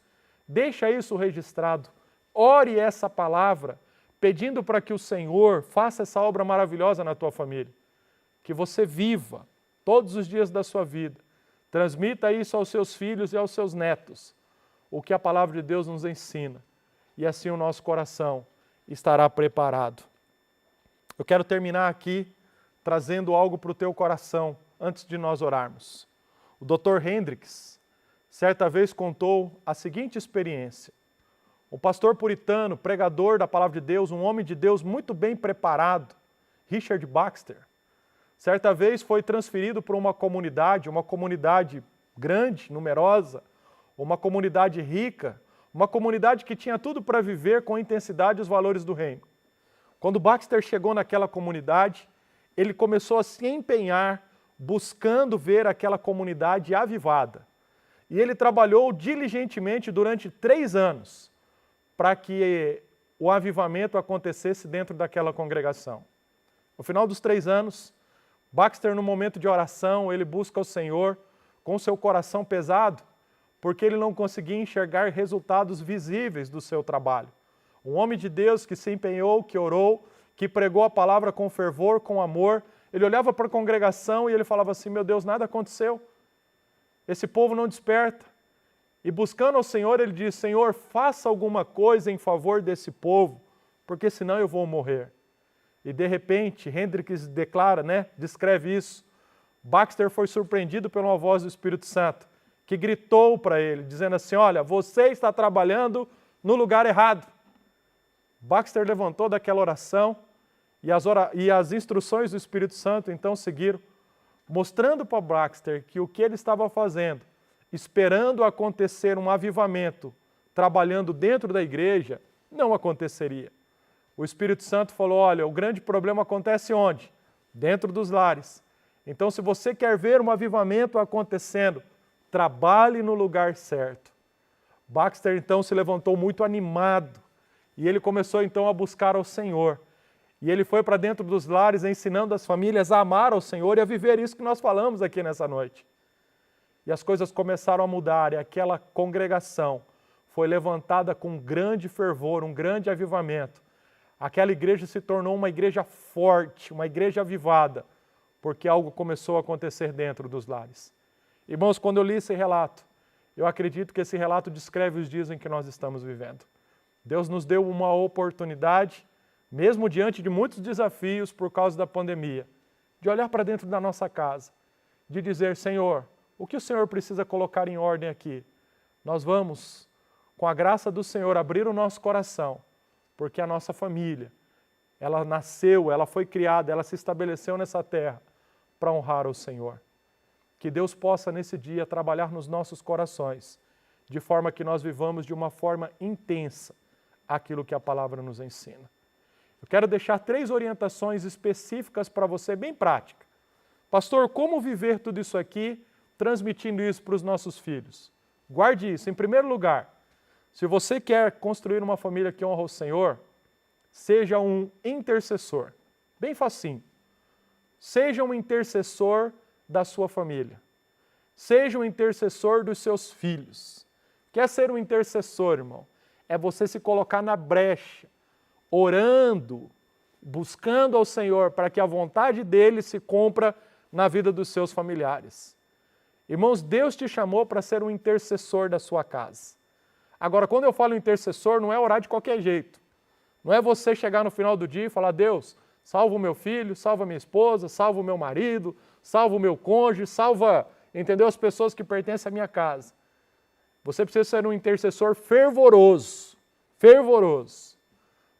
deixa isso registrado, ore essa palavra, pedindo para que o Senhor faça essa obra maravilhosa na tua família, que você viva todos os dias da sua vida, transmita isso aos seus filhos e aos seus netos, o que a palavra de Deus nos ensina, e assim o nosso coração estará preparado. Eu quero terminar aqui trazendo algo para o teu coração, antes de nós orarmos. O Dr. Hendricks, certa vez contou a seguinte experiência. Um pastor puritano, pregador da palavra de Deus, um homem de Deus muito bem preparado, Richard Baxter, certa vez foi transferido para uma comunidade grande, numerosa, uma comunidade rica, uma comunidade que tinha tudo para viver com intensidade os valores do reino. Quando Baxter chegou naquela comunidade, ele começou a se empenhar, buscando ver aquela comunidade avivada. E ele trabalhou diligentemente durante 3 anos para que o avivamento acontecesse dentro daquela congregação. No final dos 3 anos, Baxter, no momento de oração, ele busca o Senhor com seu coração pesado, porque ele não conseguia enxergar resultados visíveis do seu trabalho. Um homem de Deus que se empenhou, que orou, que pregou a palavra com fervor, com amor, ele olhava para a congregação e ele falava assim, meu Deus, nada aconteceu. Esse povo não desperta. E buscando ao Senhor, ele diz, Senhor, faça alguma coisa em favor desse povo, porque senão eu vou morrer. E de repente, Hendricks declara, descreve isso, Baxter foi surpreendido por uma voz do Espírito Santo, que gritou para ele, dizendo assim, olha, você está trabalhando no lugar errado. Baxter levantou daquela oração e as instruções do Espírito Santo então seguiram, mostrando para Baxter que o que ele estava fazendo, esperando acontecer um avivamento, trabalhando dentro da igreja, não aconteceria. O Espírito Santo falou, olha, o grande problema acontece onde? Dentro dos lares. Então, se você quer ver um avivamento acontecendo, trabalhe no lugar certo. Baxter, então, se levantou muito animado e ele começou, então, a buscar ao Senhor. E ele foi para dentro dos lares ensinando as famílias a amar ao Senhor e a viver isso que nós falamos aqui nessa noite. E as coisas começaram a mudar e aquela congregação foi levantada com um grande fervor, um grande avivamento. Aquela igreja se tornou uma igreja forte, uma igreja avivada, porque algo começou a acontecer dentro dos lares. Irmãos, quando eu li esse relato, eu acredito que esse relato descreve os dias em que nós estamos vivendo. Deus nos deu uma oportunidade, mesmo diante de muitos desafios por causa da pandemia, de olhar para dentro da nossa casa, de dizer, Senhor, o que o Senhor precisa colocar em ordem aqui? Nós vamos, com a graça do Senhor, abrir o nosso coração, porque a nossa família, ela nasceu, ela foi criada, ela se estabeleceu nessa terra para honrar o Senhor. Que Deus possa nesse dia trabalhar nos nossos corações, de forma que nós vivamos de uma forma intensa aquilo que a palavra nos ensina. Eu quero deixar 3 orientações específicas para você, bem prática. Pastor, como viver tudo isso aqui, transmitindo isso para os nossos filhos? Guarde isso. Em primeiro lugar, Se você quer construir uma família que honra o Senhor, seja um intercessor. Bem facinho. Seja um intercessor da sua família. Seja um intercessor dos seus filhos. Quer ser um intercessor, irmão? É você se colocar na brecha, orando, buscando ao Senhor para que a vontade dele se cumpra na vida dos seus familiares. Irmãos, Deus te chamou para ser um intercessor da sua casa. Agora, quando eu falo intercessor, não é orar de qualquer jeito. Não é você chegar no final do dia e falar, Deus, salva o meu filho, salva a minha esposa, salva o meu marido, salva o meu cônjuge, salva, entendeu, as pessoas que pertencem à minha casa. Você precisa ser um intercessor fervoroso. Fervoroso.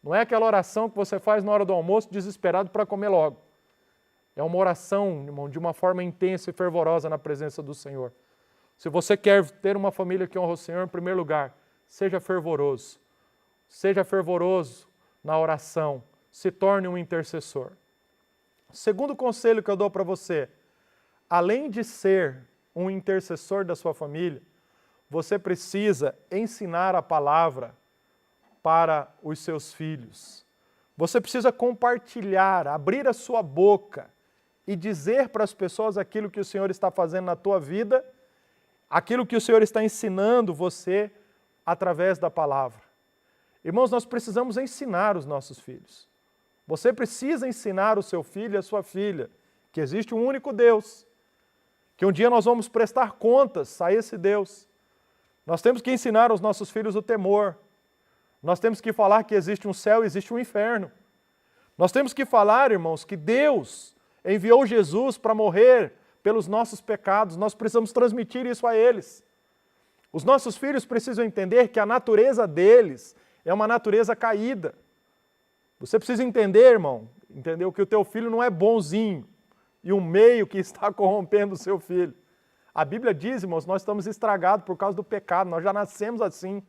Não é aquela oração que você faz na hora do almoço desesperado para comer logo. É uma oração, irmão, de uma forma intensa e fervorosa na presença do Senhor. Se você quer ter uma família que honra o Senhor, em primeiro lugar, seja fervoroso. Seja fervoroso na oração. Se torne um intercessor. Segundo conselho que eu dou para você, além de ser um intercessor da sua família, você precisa ensinar a palavra para os seus filhos. Você precisa compartilhar, abrir a sua boca e dizer para as pessoas aquilo que o Senhor está fazendo na tua vida, aquilo que o Senhor está ensinando você através da palavra. Irmãos, nós precisamos ensinar os nossos filhos. Você precisa ensinar o seu filho e a sua filha que existe um único Deus, que um dia nós vamos prestar contas a esse Deus. Nós temos que ensinar aos nossos filhos o temor. Nós temos que falar que existe um céu e existe um inferno. Nós temos que falar, irmãos, que Deus enviou Jesus para morrer pelos nossos pecados. Nós precisamos transmitir isso a eles. Os nossos filhos precisam entender que a natureza deles é uma natureza caída. Você precisa entender, irmão, entendeu? Que o teu filho não é bonzinho e um meio que está corrompendo o seu filho. A Bíblia diz, irmãos, nós estamos estragados por causa do pecado, nós já nascemos assim.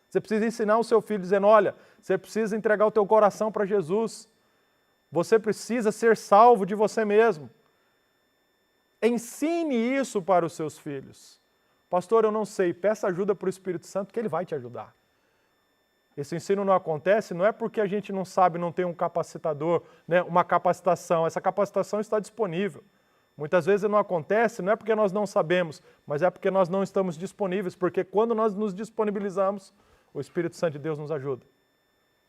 Você precisa ensinar o seu filho dizendo, olha, você precisa entregar o teu coração para Jesus. Você precisa ser salvo de você mesmo. Ensine isso para os seus filhos. Pastor, eu não sei, peça ajuda para o Espírito Santo que ele vai te ajudar. Esse ensino não acontece, não é porque a gente não sabe, não tem um capacitador, né, uma capacitação. Essa capacitação está disponível. Muitas vezes não acontece, não é porque nós não sabemos, mas é porque nós não estamos disponíveis, porque quando nós nos disponibilizamos, o Espírito Santo de Deus nos ajuda.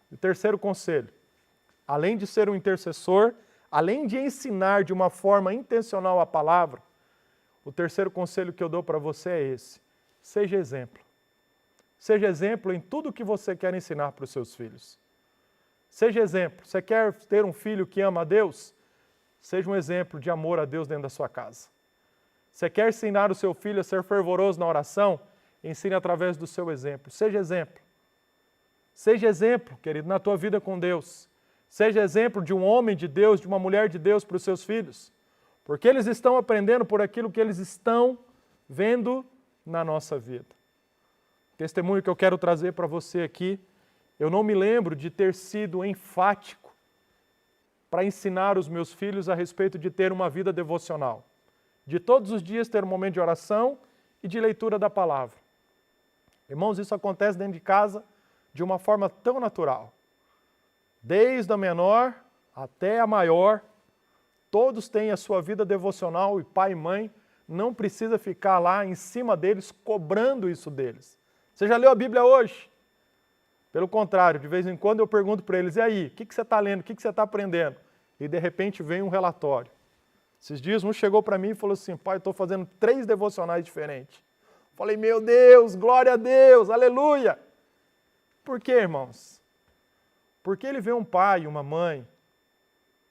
E o terceiro conselho, além de ser um intercessor, além de ensinar de uma forma intencional a palavra, o terceiro conselho que eu dou para você é esse: seja exemplo. Seja exemplo em tudo que você quer ensinar para os seus filhos. Seja exemplo. Você quer ter um filho que ama a Deus? Seja um exemplo de amor a Deus dentro da sua casa. Você quer ensinar o seu filho a ser fervoroso na oração? Ensine através do seu exemplo. Seja exemplo. Seja exemplo, querido, na tua vida com Deus. Seja exemplo de um homem de Deus, de uma mulher de Deus para os seus filhos. Porque eles estão aprendendo por aquilo que eles estão vendo na nossa vida. Testemunho que eu quero trazer para você aqui, eu não me lembro de ter sido enfático para ensinar os meus filhos a respeito de ter uma vida devocional. De todos os dias ter um momento de oração e de leitura da palavra. Irmãos, isso acontece dentro de casa de uma forma tão natural. Desde a menor até a maior, todos têm a sua vida devocional e pai e mãe não precisa ficar lá em cima deles, cobrando isso deles. Você já leu a Bíblia hoje? Pelo contrário, de vez em quando eu pergunto para eles, e aí, o que você está lendo, o que você está aprendendo? E de repente vem um relatório. Esses dias um chegou para mim e falou assim, pai, eu estou fazendo 3 devocionais diferentes. Falei, meu Deus, glória a Deus, aleluia! Por quê, irmãos? Porque ele vê um pai e uma mãe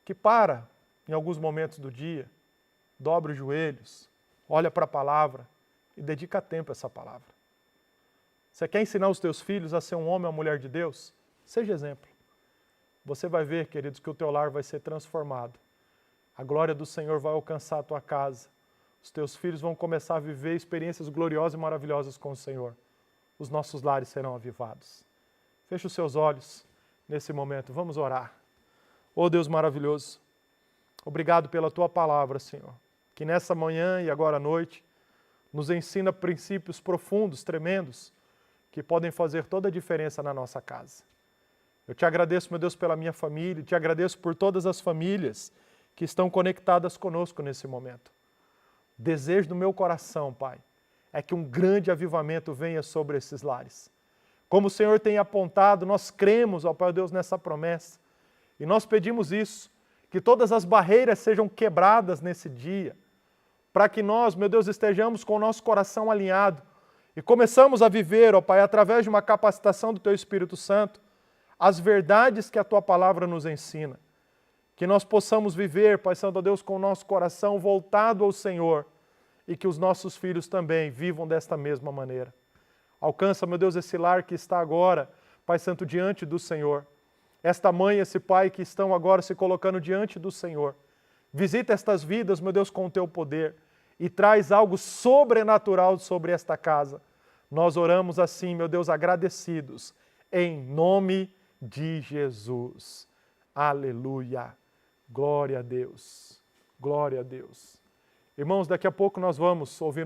que para, em alguns momentos do dia, dobra os joelhos, olha para a palavra e dedica tempo a essa palavra. Você quer ensinar os teus filhos a ser um homem ou uma mulher de Deus? Seja exemplo. Você vai ver, queridos, que o teu lar vai ser transformado. A glória do Senhor vai alcançar a tua casa. Os teus filhos vão começar a viver experiências gloriosas e maravilhosas com o Senhor. Os nossos lares serão avivados. Feche os seus olhos nesse momento. Vamos orar. Oh Deus maravilhoso, obrigado pela tua palavra, Senhor, que nessa manhã e agora à noite nos ensina princípios profundos, tremendos, que podem fazer toda a diferença na nossa casa. Eu te agradeço, meu Deus, pela minha família, te agradeço por todas as famílias que estão conectadas conosco nesse momento. O desejo do meu coração, Pai, é que um grande avivamento venha sobre esses lares. Como o Senhor tem apontado, nós cremos, ó Pai Deus, nessa promessa. E nós pedimos isso, que todas as barreiras sejam quebradas nesse dia, para que nós, meu Deus, estejamos com o nosso coração alinhado e começamos a viver, ó Pai, através de uma capacitação do Teu Espírito Santo, as verdades que a Tua Palavra nos ensina. Que nós possamos viver, Pai Santo, ó Deus, com o nosso coração voltado ao Senhor e que os nossos filhos também vivam desta mesma maneira. Alcança, meu Deus, esse lar que está agora, Pai Santo, diante do Senhor. Esta mãe, esse pai que estão agora se colocando diante do Senhor. Visita estas vidas, meu Deus, com o Teu poder e traz algo sobrenatural sobre esta casa. Nós oramos assim, meu Deus, agradecidos, em nome de Jesus. Aleluia. Glória a Deus. Glória a Deus. Irmãos, daqui a pouco nós vamos ouvir